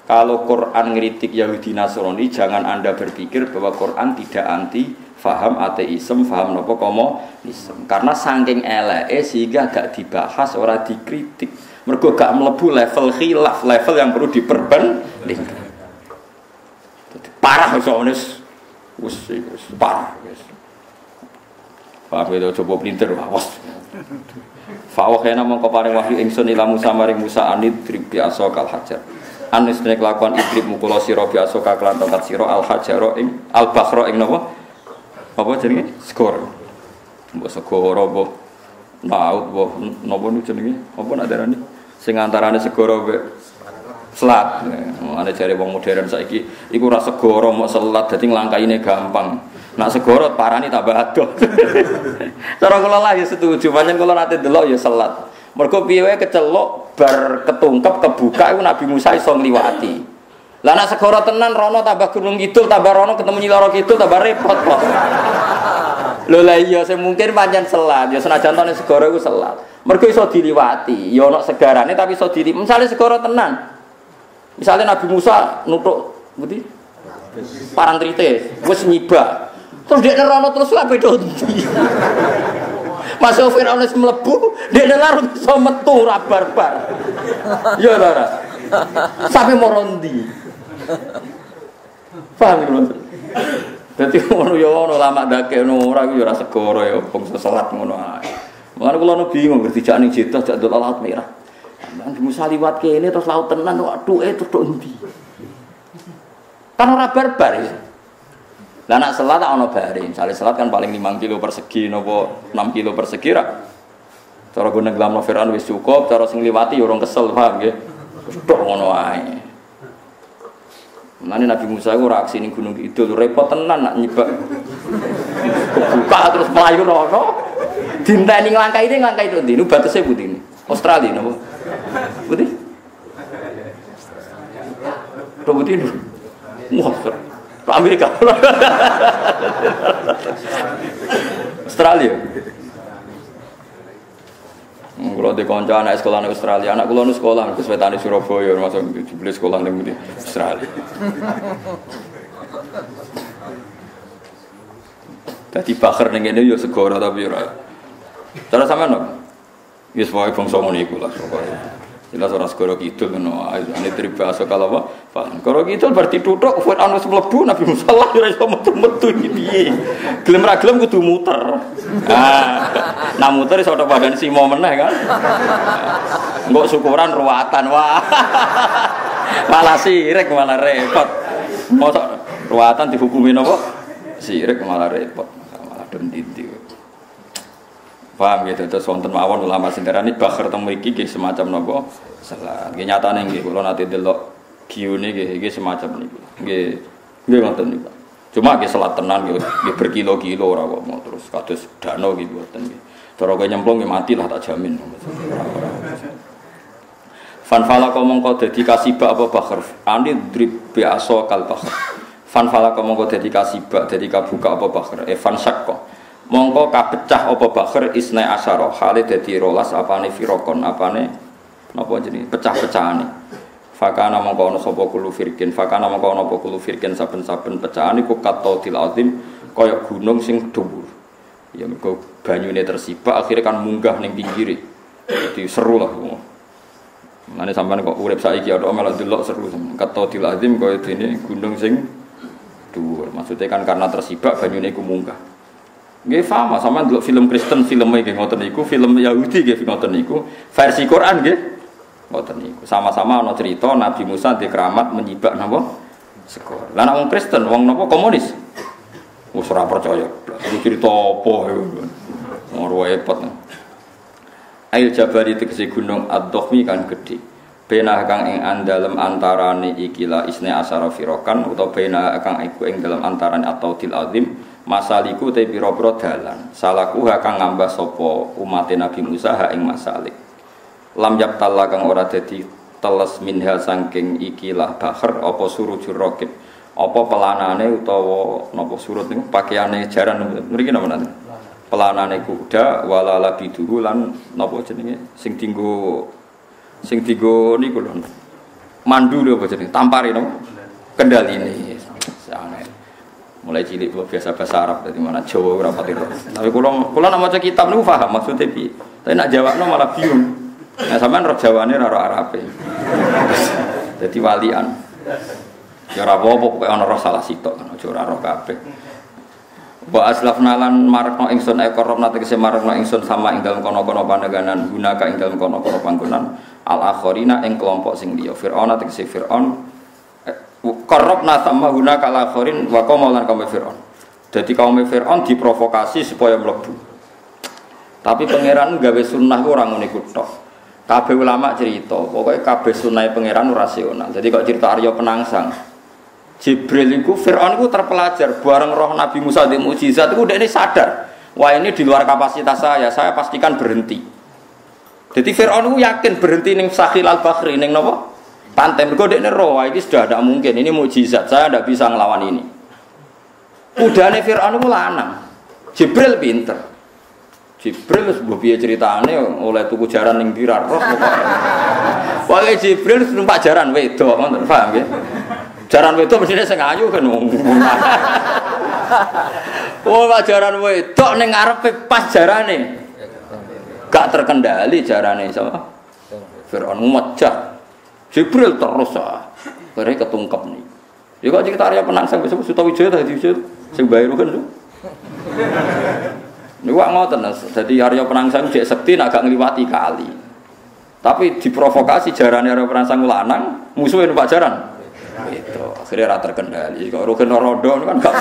Kalau Quran ngritik Yahudi Nasrani, jangan Anda berpikir bahwa Quran tidak anti faham ateisme, faham napa komunisme. Karena saking eleke sehingga gak dibahas, ora dikritik. Mergo gak mlebu level khilaf, level yang perlu diperbandingkan. Parah soalnis. Wis parah wis. Pak itu coba pelintir awas. Fawahena mongko paring wahyu ingsun ila Musa maring Musa anid tribi aso kal hajar. Anis nek lakukan idrib mukula sira biasa kaklan tongkat sira al hajaro ing al bakhra ing napa? Apa jenenge? Skor. Mbok segoro apa laut apa napa nu jenenge? Apa nak darani? Sing antarane segoro mbek selat. Ana jare wong modern saiki iku ora segoro mok selat dadi nglangkaine gampang. Nak segoro parani tambah adoh. Cara kula lah ya setuju, pancen kula nate delok ya selat. Mergo piye wae kecelok bar ketungkep kebuka iku Nabi Musa iso ngliwati. Lah nek segara tenan rono tambah gunung kidul tambah rono ketemu Nyiloro kidul tambah repot kok. Lho lah iya sing mungkin pancen selat, ya senajan to nek segara iku selat. Mergo iso diliwati, ya ana segarane tapi iso misale segara tenan. Misale Nabi Musa nutuk ngerti? Parantrite wis nyibak. Terus dia nerono terus lah beda ndi. Masuk Firaun wis mlebu, dia larut iso metu ra barbar. Ya ora. Sampai morondi. Paham lho. Dadi ngono ya ono lama ndake ono ora iku ya ora segara ya bangsa selat ngono ae. Mulane kula nu bingung dijak ning Jeddah jak ndol laut merah. Nang Musa liwat kene terus laut tenan waduh terus ndi. Kan ora barbar ya. Lah nak selat tak ono bare. Misale selat kan paling 5 kilo persegi napa 6 kilo persegi ra. Cara gone nglamno Firaun wis cukup, cara sing liwati ya urung kesel, paham nggih. Tok ngono ae. Mulane Nabi Musa iku ora aksi ning Gunung Kidul repot tenan nak nyibak. Buka terus mlayu rono. Dinteni nglangkai to ndi? Nu batese putih ini. Australia napa? Putih. Putih. Wah, Amerika. Australia. Kalau di kanca anak sekolah di Australia, anak kula nu sekolah ke Swetani Surabaya, masuk di sekolah ning Australia. Dadi bakar ning ngene yo segara tapi ora. Cara sampean no? Wis wae bangsa ngono iku lah pokoke. Jelas ora segara kidul ngono ae. Ane tribasa kalau apa? Pak, kalau kidul berarti tutuk Firaun wis mlebu Nabi Musa lah ora iso metu-metu piye. Gelem ra gelem kudu muter. Nah muter iso tok badan simo meneh kan. Engko syukuran ruwatan wah. Malah sirik malah repot. Mosok ruwatan dihukumi napa? Sirik malah repot. Malah denditi. Paham gitu, terus wonten mawon ulama sing darani bakhir teng mriki nggih semacam napa salat. Nggih nyatane nggih kula nate delok videone nggih semacam niku. Nggih ngoten niku. Cuma nggih salat tenan nggih berkilo-kilo ora kok terus kados dano nggih mboten nggih. Cara kowe nyemplung nggih mati lah tak jamin. Fanfala mongko dadi kasibak apa bakhar ani drib biasa kal bakhar. Fanfala mongko dadi kasibak dadi kabuka apa bakhar fansakko mongko kapecah apa bakhar isna asyara hale dadi 12 apane firokon apane napa jenenge pecah-pecahane. Fakana mongko ana sapa kulo firkin fakana mongko ana apa kulo firkin saben-saben pecahan iku katodil azim kaya gunung sing dhuwur. Ya mergo banyune tersibak akhirnya kan munggah ning pinggire. Dadi seru lah. Mane sampean kok urip saiki ada melok delok seru. Katodil azim kaya dene gunung sing dhuwur. Maksudnya kan karena tersibak banyune iku munggah. Nggih sama sampean delok film Kristen filme nggih ngoten niku, film Yahudi nggih ngoten niku, versi Quran nggih ngoten niku. Sama-sama ana cerita Nabi Musa di keramat menyibak napa sekor. Lah nek wong Kristen, wong napa komunis. Wis ora percaya. Iku cerita apa iku. Ora repot. Ail Jabari tegese gunung Ad-Dhakhmi kan gedhe. Benah kang ing andalem antarane ikilah isne asara firokan utawa benah kang iku ing dalem antarane At-Taudil Azim masaliku te pira-pira dalan. Salaku kang ngambah sapa umat Nabi Musa ha ing masalik. Lam yaptalla kang ora dadi teles minha saking ikilah bakhar apa surujur raqib. Apa pelanane utawa napa surut niku pakaiane jaran mriki napa nanti. Pelanane kuda wala labiduhu lan napa jenenge sing dinggo niku lho. Mandu lho apa jenenge? Tampare napa? Kendaline. Sangat. Mulai cilik kula biasa bahasa Arab dadi mana Jawa ora pati ro. Tapi kula nek maca kitab niku paham maksudnya piye. Tapi nek jawabno malah bingung. Nah sampean ro Jawane ora ro Arabe. Dadi walian. Ya ora apa-apa pokoke ana roh salah sitok kan aja ora ro kabeh. Wa aslafna lan marakno ingsun ekorobna tegese marakno ingsun sama ing dalem kono-kono pandeganan gunaka ing dalem kono-kono panggonan al-akhirina ing kelompok sing liya Firaun tegese Firaun korobna sama gunaka al-akhirin wa qaum lan kaum Firaun. Dadi kaum Firaun diprovokasi supaya mlebu. Tapi pangeran gawe sunnah ku ora ngene iku tok. Kabeh ulama cerita, pokoke kabeh sunnahe pangeran rasional. Jadi kok cerita Arya Penangsang Jibril itu, Fir'aun itu terpelajar bareng roh Nabi Musa di mukjizat itu udah ini sadar wah ini di luar kapasitas saya pastikan berhenti. Jadi Fir'aun itu yakin berhenti ning Sakhil al-Bakhri ning napa? Pantai mergo dekne roh ini sudah tidak mungkin, ini mukjizat, saya tidak bisa ngelawan ini. Udane Fir'aun itu lanang. Jibril pinter. Jibril wis mbok piye ceritane oleh tuku jaran ning Dirar roh pokoke. Pokoke Jibril numpak jaran wedok ngoten, paham nggih? Jaran wedok mestine sing ayu kan wong. Oh, jaran wedok ning ngarepe pas jarane. Gak terkendali jarane sapa? Firaun mecah. Jibril terus bare ketungkep nih. Ya kok cerita Arya Penangsang wis Sutawijaya dadi sing bayar kan lho. Niku ngoten dadi Arya Penangsang jek sekti agak ngliwati kali. Tapi diprovokasi jarane Arya Penangsang lanang, musuhe numpak jaran. Itu akhirnya rata terkendali. Kok rugen rodo kan gak.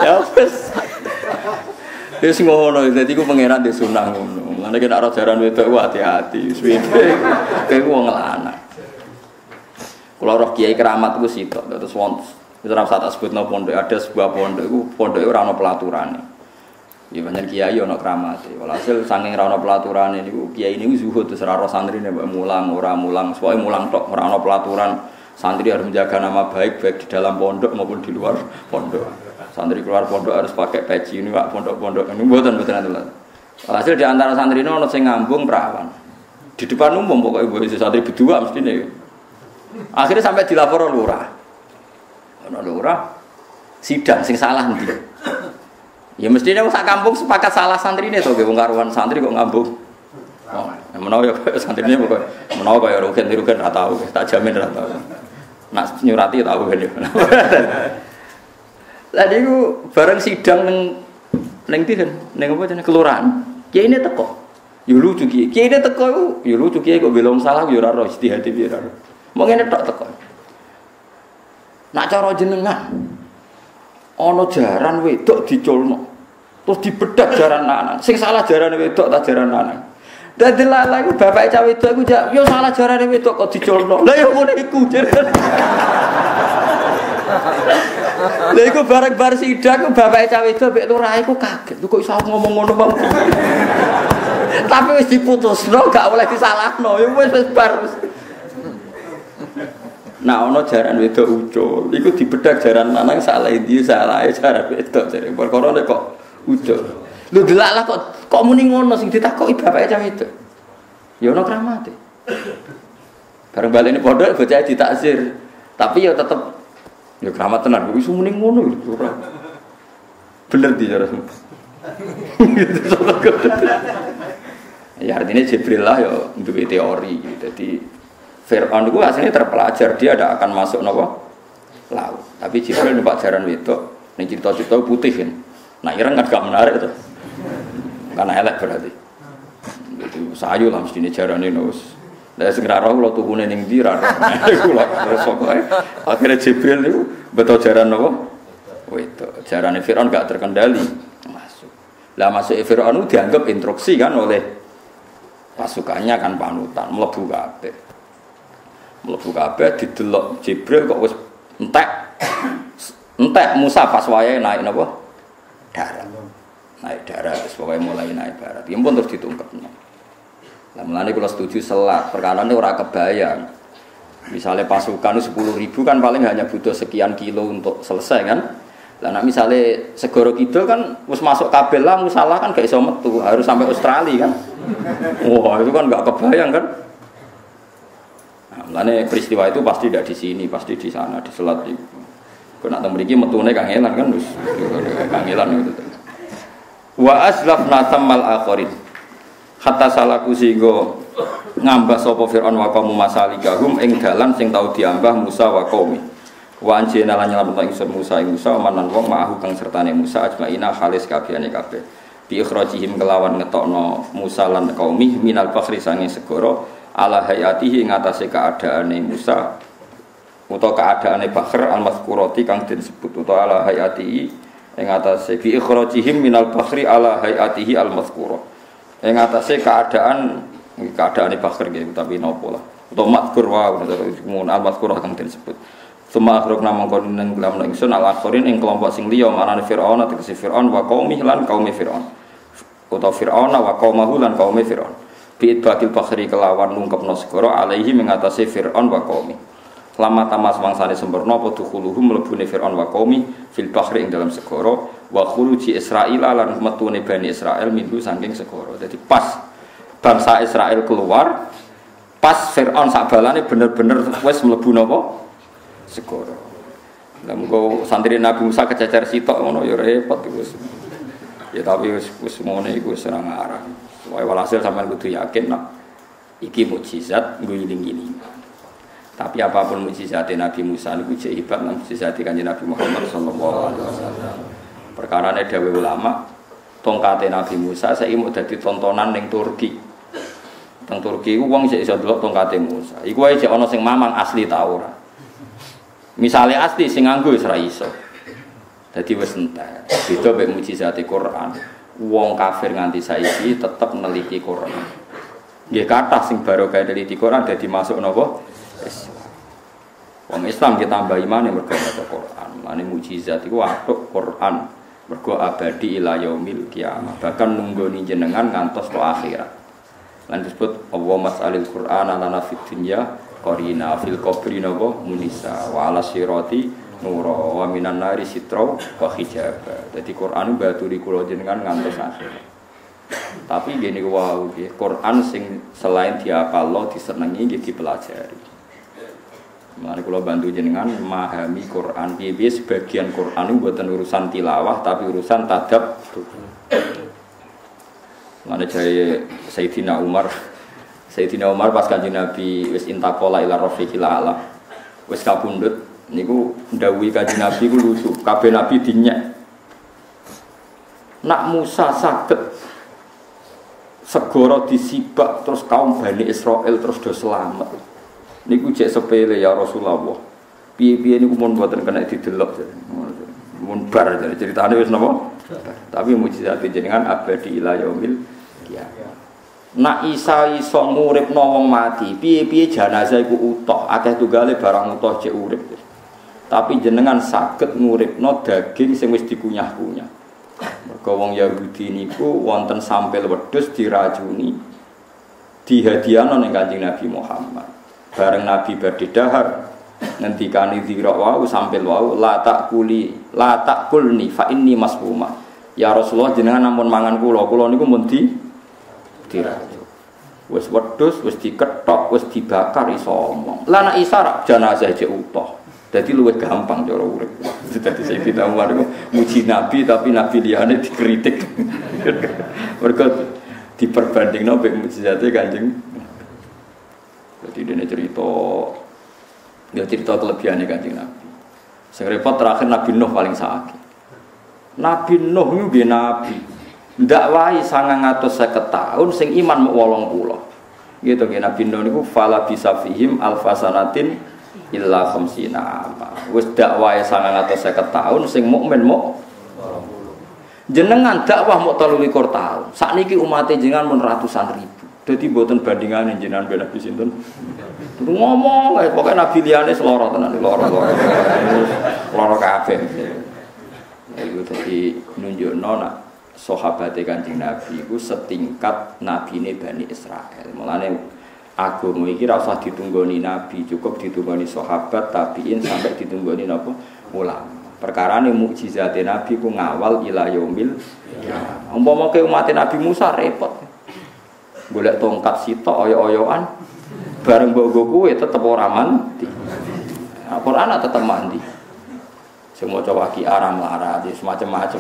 Ya wis. Wis ngono, dadi ku pangeran di sunah ngono. Mulane nek ora jaran wedok ku hati-hati. Wis kowe wong lanang. Kula roh kiai keramat ku sitok terus wonten. Wis ora usah tak sebutno pondok, ada sebuah pondok iku pondoke ora ana pelaturane. Ya pancen kiai ana kramate. Walhasil saking ora ana pelaturane niku kiai niku zuhud terus ora santrine mbok mulang ora mulang, pokoke mulang tok ora ana pelaturan. Santri harus menjaga nama baik di dalam pondok maupun di luar pondok. Santri keluar pondok harus pakai peci ini Pak pondok-pondok. Ini mboten aturan. Walhasil di antara santri ini ana sing ngambung perawan. Di depan umum pokoke mbok santri berdua mestine. Akhirnya sampai dilapor lurah. Ana lurah sidang sing salah ndi. Ya mestinya sak kampung sepakat salah santrine to, wong karuan santri kok ngambung. Oh, menawa ya santrine pokoke menawa kaya rugen ra tau, tak jamin ra tau. Nak nyurati tau ben yo. Lah niku bareng sidang ning tiren, ning apa jenenge kelurahan. Kiai ini teko. Yo lucu kiai. Kiai ini teko iku yo lucu kiai kok belong salah yo ora ro istihati piye ora. Mong ngene tok teko. Nak cara jenengan ana jaran wedok diculno. Terus dibedak jaran lanang. Sing salah jaran wedok ta jaran lanang. Dadi lala iku bapake cawe itu aku yo salah jarane wedok kok diculno. Lah yo ngene iku jarane. Lha iku bareng-bareng sidang ku bapake cawe itu mbek lurahe ku kaget. Kok iso ngomong ngono wae. Tapi wis diputusno gak oleh disalahno. Yo wis bar. Nah ana jaran wedok ucul. Iku dibedak jaran lanang salah ndi salahe jaran wedok jare. Perkara nek kok ucul. Lho delalah kok muni ngono sing ditakoki bapake cah itu. Ya ono kramate. Bareng balene pondok bocah ditakzir. Tapi ya tetep ya kramat tenan kok iso muni ngono lho. Bener di cara. Ya artinya Jibril lah ya duwe teori. Jadi Fir'aun itu aslinya terpelajar dia tidak akan masuk napa laut. Tapi Jibril numpak jaran wedok, ning cerita-cerita putih kan. Nah, ireng kan gak menarik itu. Karena elek berarti. Itu sayu lah mesti jarane nus. Lah sing ra roh kula tukune ning ndi ra. Kula resok ae. Akhire Jibril niku beto jaran napa? Wedok. Jarane Firaun gak terkendali. Masuk. Lah masuk Firaun dianggap instruksi kan oleh pasukannya kan panutan, mlebu kabeh. Mlebu kabeh didelok Jibril kok wis entek Musa pas wayahe naik napa? Darat. Naik darat, pokoknya mulai naik darat. Ya pun terus ditungkepnya. Nah, mulane kula setuju selat, perkara ini ora kebayang. Misalnya pasukan 10.000 kan paling hanya butuh sekian kilo untuk selesai kan. Lah nek misale segoro kidul kan wis masuk kabel lah musalah kan gak iso metu, harus sampai Australia kan. Wah, itu kan gak kebayang kan. Nah, mulane peristiwa itu pasti tidak di sini, pasti di sana, di selat itu. Kok nak mriki metune kangelan kan wis kangelan itu. Wa aslafna thammal akhirin hatta salaku singgo ngambah sapa Firaun wa kaum masalikahum ing dalan sing tau diambah Musa wa qaumi wa anjena lan nyelametno ingsun Musa ing Musa manan wong ma'ahu kang sertane Musa ajmaina khalis kabehane kabeh bi ikhrajihim kelawan ngetokno Musa lan qaumi minal fakhri sange segara ala hayatihi ing atase keadaane Musa utawa keadaane Bakhr al-mazkurati kang disebut utawa ala hayatihi ing atase bi ikhrajihim minal bakhri ala hayatihi al-mazkura. Ing atase keadaane Bakhr nggih tapi napa lah. Utawa mazkur wa mun al-mazkura kang disebut. Suma akhrajna mangkon ning lam ingsun al-akhirin ing kelompok sing liya marane Firaun tegese Firaun wa qaumi lan kaum Firaun. Utawa Firaun wa qaumahu lan kaum Firaun. Bi idbaqil bakhri kelawan nungkepno segara alaihi ing atase Firaun wa qaumi. Lama tamas mangsane sempurna apa dukhuluhum mlebune Firaun wa qaumi fil bahri ing dalam segara wa khuruji Israil lan metune Bani Israil minhu saking segara. Jadi pas bangsa Israel keluar, pas Firaun sak balane bener-bener wis mlebu napa segara. Lah muga santri Nabi Musa kececer sitok ngono ya repot iku. Ya tapi wis ngene iku wis ora ngarah. Wae walhasil sampean kudu yakin nak iki mukjizat ngiling-ngiling. Tapi apapun mukjizat Nabi Musa niku jek hebat nang mukjizat Kanjeng Nabi Muhammad sallallahu alaihi wasallam. Perkarane dawuh ulama, tongkate Nabi Musa saiki mau dadi tontonan ning Turki. Teng Turki ku wong sik iso ndelok tongkate Musa. Iku wae jek ana sing mamang asli ta ora. Misale asli sing nganggo wis ra iso. Dadi wis entek. Beda mek mukjizat Quran. Wong kafir nganti saiki tetep neliti Quran. Nggih kathah sing barokah neliti Quran dadi masuk napa? Wong Islam kita tambah iman yang mergo maca Quran. Mane mukjizat iku atuk Quran. Mergo abadi ila yaumil kiamah. Bahkan nunggoni jenengan ngantos to akhirat. Lan disebut Allah mas'alil Quran lana fid dunya qarina fil qabri napa munisa wa ala sirati nura wa minan nari sitra wa hijaba. Dadi Quran baturi kula jenengan ngantos akhirat. Tapi gini wau nggih, Quran sing selain diapalno disenengi nggih dipelajari. Mari kula bantu jenengan memahami Quran. Piye-piye sebagian Quran itu bukan urusan tilawah tapi urusan tadabbur. Mane jaya Sayyidina Umar pas Kanjeng Nabi wis intaqala ila rafiqil a'la. Wis kapundhut niku ndhawuhi Kanjeng Nabi ku lucu. Kabeh nabi dinyek. Nak Musa saged segara disibak terus kaum Bani Israel terus do selamat. Niku cek sepele ya Rasulullah. Piye-piye niku mun mboten kena didelok. Mun bar ceritane wis napa? Tapi mukjizat jenengan abadi ila yaumil qiyamah. Nak Isa iso nguripno wong mati, piye-piye jenazah iku utuh, akeh tunggale barang utuh cek urip. Tapi jenengan saged nguripno daging sing wis dikunyah-kunyah. Mergo wong Yahudi niku wonten sampel wedhus diracuni, dihadiahno ning Kanjeng Nabi Muhammad. Bareng Nabi badhe dahar ngendikani dzira wau sampel wau la takulni fa inni masbuma. Ya Rasulullah jenengan ampun mangan kula niku mun diracun. Wis wedhus, wis dikethok, wis dibakar iso omong. Lah nek Isa rak jenazah cek utuh. Dadi luwih gampang cara urip. Dadi Sayyidina Umar iku muji Nabi tapi Nabi liyane dikritik. Mergo diperbandingno mek mujizate Kanjeng. Dadi dene cerita kelebihane Kanjeng Nabi. Sing repot terakhir Nabi Nuh paling sakit. Nabi Nuh niku nggih nabi. Ndak wae 950 tahun sing iman mung 80. Gitu nggih Nabi Nuh niku fala bisafihim alfasanatin illa khamsina ama. Wis dakwahe 950 tahun sing mukmin muk 80. Jenengan dakwah muk 23 tahun. Sakniki umate jenengan mun ratusan ribu. Dadi mboten bandingane jenengan ben Nabi sinten. Ngomong ae pokoke Nabi liyane seloro tenan, loro kabeh. Iku dadi nunjukno nak sahabate Kanjeng Nabi iku setingkat nabine Bani Israil. Mulane agama iki ora usah ditunggoni nabi, cukup ditunggoni sahabat, tabiin sampai ditunggoni napa ulama. Perkarane mukjizate nabi ku ngawal ila yaumil qiyamah. Umpama ke umat Nabi Musa repot. Golek tongkat sitok oyo-oyoan bareng mbok kowe tetep ora mandi. Al-Qur'an tetep mandi. Sing maca waki aram lara semacam-macam.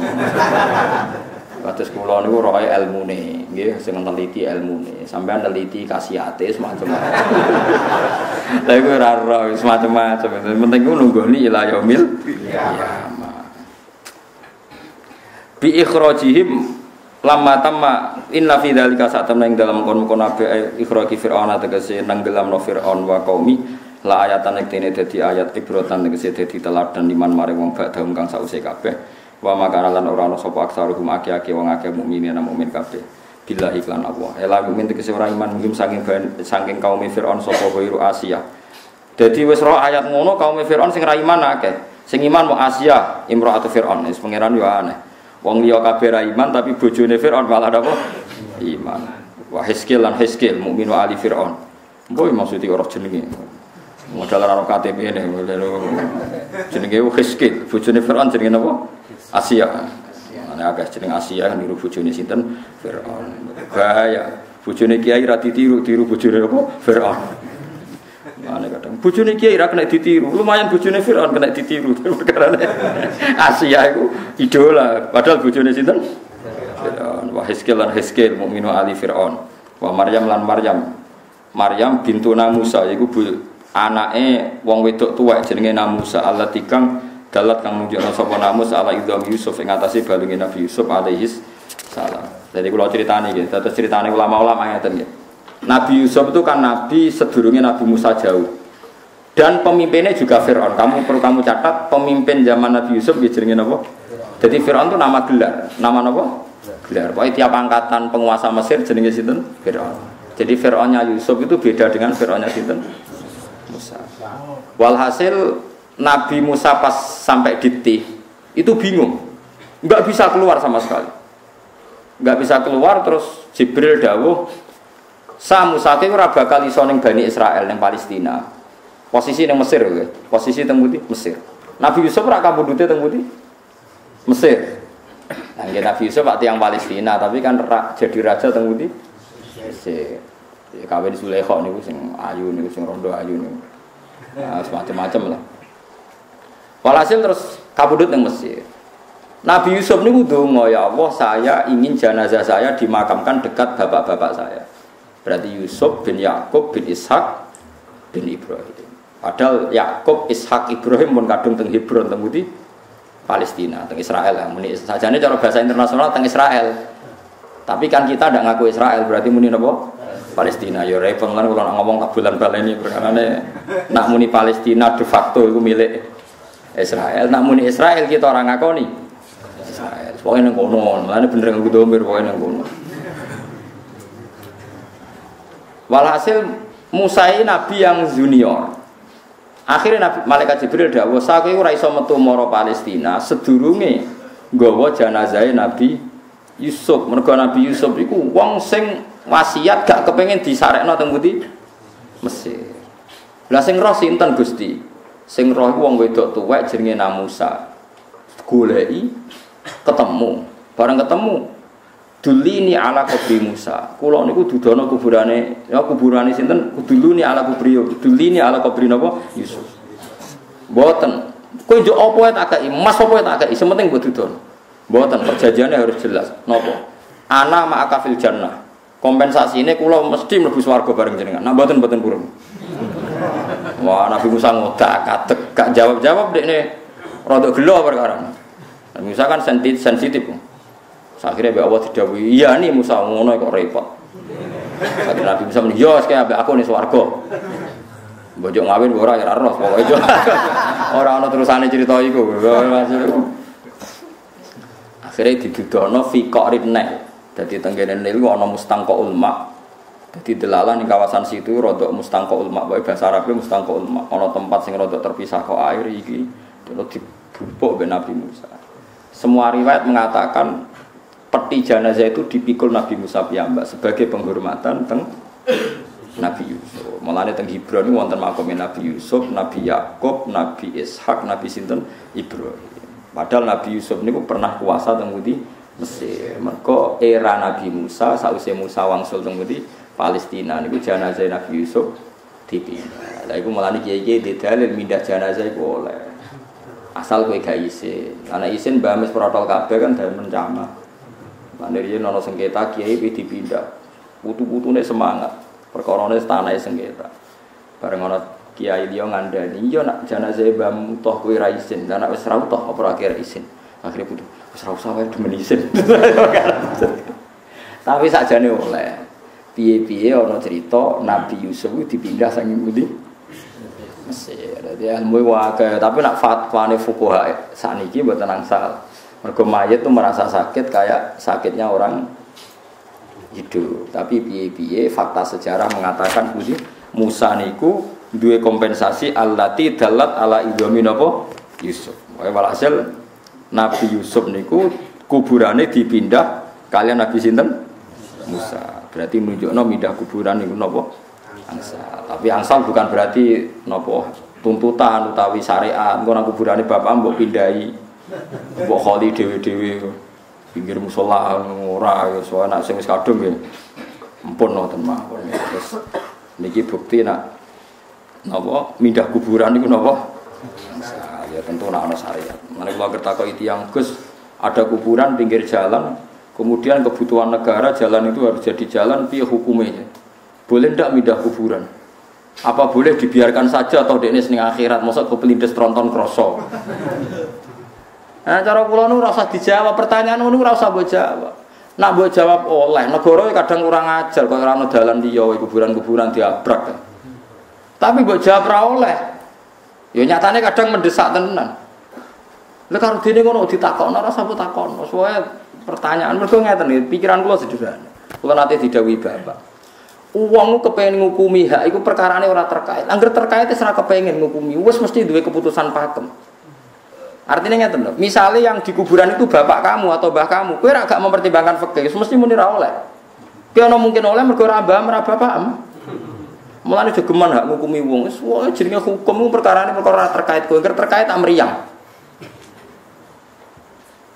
Kados kula niku roe ilmune, nggih sing neliti ilmune. Sampeyan neliti khasiate semacam-macam. Lha iku ora ora semacam-macam. Penting ku nunggoni ila yaumil qiyamah. Bi ikhrajihim lamma tamma inna fi dzalika satamna ing dalam kon-kon ape ikhraji fir'aun tegese nanggelamno fir'aun wa qaumi la ayatan iktene dadi ayat ibratan tegese dadi teladan liman maring wong badhe kang sause kabeh. Wa makana lan ora ana sapa aksaruhum aki-aki wong akeh mukminin lan mukmin kabeh billahi lan Allah. Ela mukmin tegese ora iman mungkin saking kaum Firaun sapa ghairu Asia. Dadi wis ro ayat ngono kaum Firaun sing ra iman akeh. Sing iman mu Asia, imra'atu Firaun. Wis pangeran yo aneh. Wong liya kabeh ra iman tapi bojone Firaun malah apa? Iman. Wa Hizkil lan Hizkil mukmin wa ali Firaun. Mbok maksudnya ora jenenge. Modal ora KTP ne. Jenenge Hizkil, bojone Firaun jenenge napa? Asia. Ana agak jeneng Asia kan niru bojone sinten? Firaun. Bahaya. Bojone kiai ra ditiru bojone apa? Firaun. Ana kadang bojone kiai ra kena ditiru. Lumayan bojone Firaun kena ditiru. Perkarane Asia iku idola padahal bojone sinten? Firaun. Wa Hizkil lan Hizkil mukminu ali Firaun. Wa Maryam lan Maryam. Maryam bintuna Musa iku anake wong wedok tuwek jenenge Musa Allah tikang dalat kang nunjukna sapa Namus ala idham Yusuf ing atase balunge Nabi Yusuf alaihis salam. Jadi kula critani nggih, terus critane ulama-ulama ngeten nggih. Nabi Yusuf itu kan nabi sedurunge Nabi Musa jauh. Dan pemimpinnya juga Firaun. Kamu catat pemimpin zaman Nabi Yusuf nggih jenenge napa? Jadi Firaun itu nama gelar. Nama napa? Gelar. Pokoke tiap angkatan penguasa Mesir jenenge sinten? Firaun. Jadi Firaunnya Yusuf itu beda dengan Firaunnya sinten? Musa. Walhasil Nabi Musa pas sampai di Tih itu bingung, nggak bisa keluar sama sekali, nggak bisa keluar. Terus Jibril dawuh, sa Musa itu ora bakal iso ning Bani Israel ning Palestina, posisi ning Mesir, posisi teng pundi Mesir. Nabi Yusuf ora kabudute teng pundi Mesir. Nah, Nabi Yusuf pak tiyang Palestina, tapi kan jadi raja teng pundi Mesir. Kawin Zulaikha niku sing ayu niku sing rondo ayu niku, nah, semacam-macam lah. Walhasil terus kabudut yang Mesir. Nabi Yusuf ini ndonga, ya Allah, saya ingin jenazah saya dimakamkan dekat bapak-bapak saya. Berarti Yusuf bin Yakub bin Ishak bin Ibrahim. Padahal Yakub, Ishak, Ibrahim pun kadung teng Hebron teng pundi Palestina, teng Israel. Muni sajane cara bahasa internasional teng Israel. Tapi kan kita ndak ngaku Israel, berarti muni napa? Palestina. Ya repot kan kalau ngomong kabulan baleni perkarane nak muni Palestina de facto iku milik Israel, nak muni Israel kita orang ngakoni Israel. Pokoknya nang kono, lane bener nggo domir pokoknya nang kono. Walhasil Musa ini nabi yang junior. Akhirnya Nabi Malaikat Jibril dawuh, "Sakowe ora iso metu mara Palestina sedurunge nggawa janazahe Nabi Yusuf." Mergo Nabi Yusuf iku wong sing wasiat gak kepengin disarekno teng pundi? Mesir. Lah sing roh sinten Gusti? Sing roh iku wong wedok tuwek jenenge Musa. Goleki ketemu. Bareng ketemu dulini ala kubri Musa. Kula niku dudono kuburane, ya kuburane sinten? Duluni ala kubri, dulini ala kubri napa? Yusuf. Mboten. Kowe njuk apa wae tak kei, emas apa wae tak kei, sementing mbok dudono. Mboten, perjanjiannya harus jelas. Napa? Ana ma'aka fil jannah. Kompensasine kula mesti mlebu swarga bareng jenengan. Nah mboten purun. Wah, Nabi Musa ngodak katek, gak jawab-jawab dekne rada gelo perkara. Nabi Musa kan sensitif. Akhirnya be Allah didhawuhi, "Iya nih Musa ngono kok repot." Akhirnya Nabi Musa muni, "Yo sekaya ambek aku ning swarga." Bojok ngawin ora ya ora pokoke yo. Ora ana terusane cerita iku. Akhirnya didudono fi qa'rinah. Dadi tenggene niku ana mustangqaul ma. Dadi delalah ning kawasan situ rada mustangqaul ma, wae bahasa Arabe mustangqaul ma. Ana tempat sing rada terpisah kok air iki dene dibupuk be Nabi Musa. Semua riwayat mengatakan peti jenazah itu dipikul Nabi Musa piyambak sebagai penghormatan teng Nabi Yusuf. Mulane teng Hebron niku wonten makome Nabi Yusuf, Nabi Yakub, Nabi Ishak, Nabi sinten Ibrahim. Padahal Nabi Yusuf niku pernah kuasa teng pundi Mesir. Mergo era Nabi Musa sausé Musa wangsul teng pundi Palestina niku jenazah Nabi Yusuf dipindah. Lha iku mulane kiai-kiai didalil mindah jenazah iku oleh. Asal kowe gak isin. Ana isin mbah mes protol kabeh kan dalem mencama. Mandiri nono sengketa kiai dipindah, putu-putune semangat, perkorone tanahe sengketa. Bareng ana kiai dia ngandani, iya nak jenazah mbah mutoh kowe ra isin, lan nek wis ra utoh apa ora kira isin. Akhire putu, wis ra usah wae demen isin. Tapi sakjane oleh. Piye-piye ana cerita Nabi Yusuf dipindah saking pundi? Mesir. Dadi ilmu wae, tapi nak fatwane fuqaha sakniki mboten angsal. Mergo mayit itu merasa sakit kayak sakitnya orang hidup. Tapi piye-piye fakta sejarah mengatakan puji Musa niku duwe kompensasi allati dalat ala idami napa Yusuf. Walhasil Nabi Yusuf niku kuburane dipindah kalian Nabi sinten Musa. Berarti nunjukno pindah kuburan niku napa angsal. Tapi angsal bukan berarti napa tuntutan utawi syariat. Engko nang kuburane bapak mbok pindahi mbok kholi dhewe-dhewe pinggir musala ora ya soal nek sing wis kadung nggih ampun wonten mawon. Terus niki bukti nak napa mindah kuburan niku napa ya tentu nek ana syariat. Mane kula kertakoki tiyang Gus ada kuburan pinggir jalan kemudian kebutuhan negara jalan itu harus jadi jalan piye hukumnya? Boleh ndak mindah kuburan? Apa boleh dibiarkan saja atau dekne ning akhirat mosok kepelindes tronton kroso? Nah, cara kula nu ora usah dijawab pertanyaan ngono ora usah mbok jawab. Nak mbok jawab oleh negara kadang kurang ajar kok ora ono dalan liya kuburan-kuburan diabrak. Tapi mbok jawab ora oleh. Ya nyatane kadang mendesak tenan. Lha karo dene ngono ditakokno ora usah mbok takokno. Soale pertanyaan mergo ngeten iki pikiran kula sederhana. Kula nate didhawuhi Bapak. Wong kepengin ngukumi hak iku perkarane ora terkait. Angger terkait wis ora kepengin ngukumi, wis mesti duwe keputusan pakem. Artinya ngeten lho, misalnya yang di kuburan itu bapak kamu atau mbah kamu, kowe ora gak mempertimbangkan fikih, mesti muni ra oleh. Kowe ana mungkin oleh mergo ora mbah ora bapak. Mulane jogeman hak ngukumi wong, wis wae jenenge hukum perkarane perkara terkait kowe, terkait amriyang.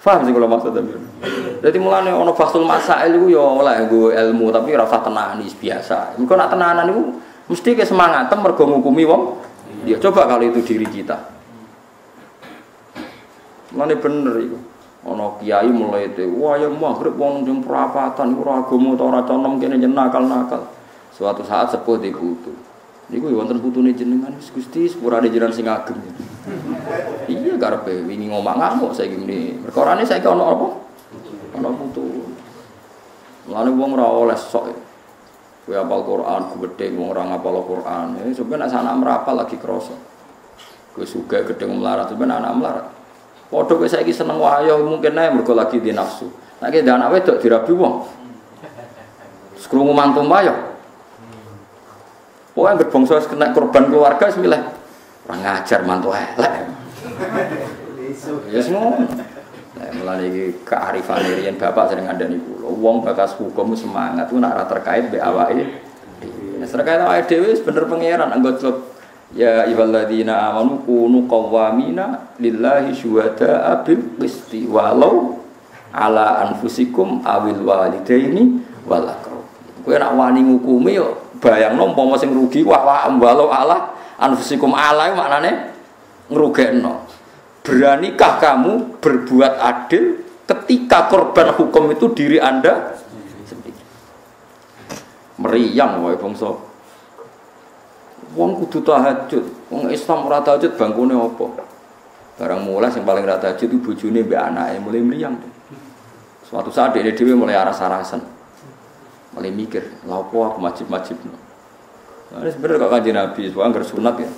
Paham sing kula maksud ta? Dadi mulane ana fasul masail iku ya oleh nggo ilmu tapi ora usah tenanan biasa. Engko nek tenanan iku mesti ke semangat mergo ngukumi wong. Ya coba kalau itu diri kita. Mulane bener iku. Ana kiai mulai te, wah ya maghrib wong jam perapatan iku ora agama ta ora conom kene nakal-nakal. Suatu saat sepuh diputu. Niku wonten putune jenengan Gusti sepurane jenengan sing ageng. Iya karepe wingi ngomong ngamuk saiki ngene. Perkarane saiki ana apa? Ana putu. Mulane wong ora oleh sok. Kowe hafal Quran gedhe wong ora ngapal Quran. Ya sampeyan nek anak merapal lagi krasa. Kowe sugih gedhe melarat sampeyan anak melarat. Padha kowe saiki seneng wayo mungkin ae mergo lagi di nafsu. Nek anak wedok dirabi wong. Krungu mantu wayo. Pokoknya anggere bangsa wis kena korban keluarga wis milih ora ngajar mantu elek. Ya ngono. Lah mulane iki kearifane riyen bapak sering ngandani kula. Wong bakas hukum semangat ku nek ora terkait mbek awake. Nek terkait awake dhewe wis bener pangeran anggo club ya ayyuhalladzina amanu kunu qawwamina lillahi syuhada'a bil qisti walau ala anfusikum awil walidaini wal aqrab. Kowe nek wani ngukumi yo bayangno umpama sing rugi walau ala anfusikum ala maknane ngrugekno. Beranikah kamu berbuat adil ketika korban hukum itu diri Anda sendiri? Meriang wae bangsa. Wong kudu tahajud. Wong Islam ora tahajud bangkune apa? Barang mulai yang paling ora tahajud itu bojone mbek anake mulai meriang. Suatu saat dia dhewe mulai aras-arasan. Mulai mikir, lha opo aku wajib-wajibno. Nah, sebenarnya kok Kanjeng Nabi soal anggar sunat ya.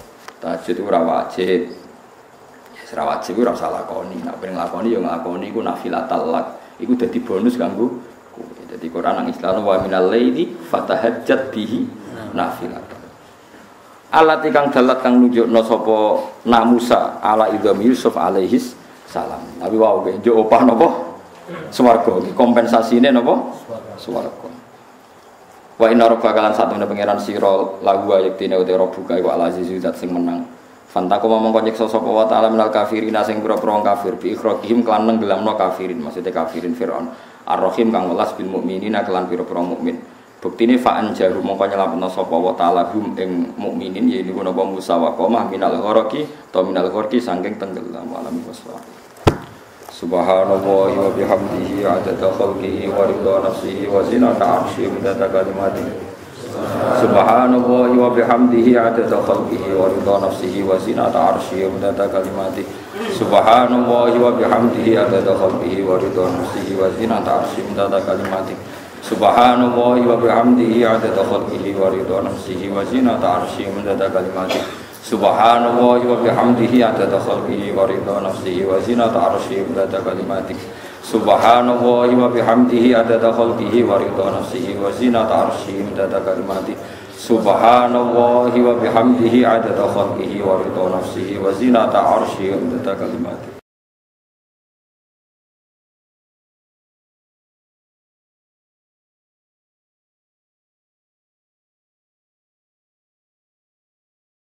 Tahajud itu ora wajib. Ya ora wajib ora usah lakoni. Nek pengen lakoni ya nglakoni iku nafilatal lak. Iku dadi bonus kanggo kowe. Dadi Quran nang Islam wa minal laili fatahajjat bihi nafilatan. Alat kang dalat kang nunjukno sapa Musa ala idham Yusuf alaihis salam. Nabi wae njuk opah napa? Swarga. Iki kompensasine napa? Swarga. Wa inna rabbaka lan satune pangeran sira lahu yaktine uti rabbuka iku al-azizu zat sing menang. Fantako mongko nyiksa sapa wa ta'ala minal kafirina sing pira-pira kafir bi ikhraqihim kan nenggelamno kafirin maksudnya kafirin Firaun. Ar-Rahim kang welas bil mukminina kelan pira-pira mukmin. Buktine fa'an jaru mongko nyelapno sapa wa ta'ala hum ing mukminin ya niku napa Musa wa qomah minal gharaqi ta minal gharqi saking tenggelam alam waswa. Subhanallahi wa bihamdihi adada khalqihi wa ridha nafsihi wa zinata 'arsyihi midada kalimatihi. Subhanallahi wa bihamdihi adada khalqihi wa ridha nafsihi wa zinata 'arsyihi midada kalimatihi. Subhanallahi wa bihamdihi adada khalqihi wa ridha nafsihi wa zinata 'arsyihi midada kalimatihi. Subhanallahi wa bihamdihi adada khalqihi wa ridha nafsihi wa zinata 'arsyihi midada kalimatihi. Subhanallahi wa bihamdihi adada khalqihi wa ridha nafsihi wa zinata 'arsyihi midada kalimatihi. Subhanallahi wa bihamdihi adada khalqihi wa ridha nafsihi wa zinata 'arsyihi midada kalimatihi. Subhanallahi wa bihamdihi adada khalqihi wa ridha nafsihi wa zinata 'arsyihi midada kalimatihi.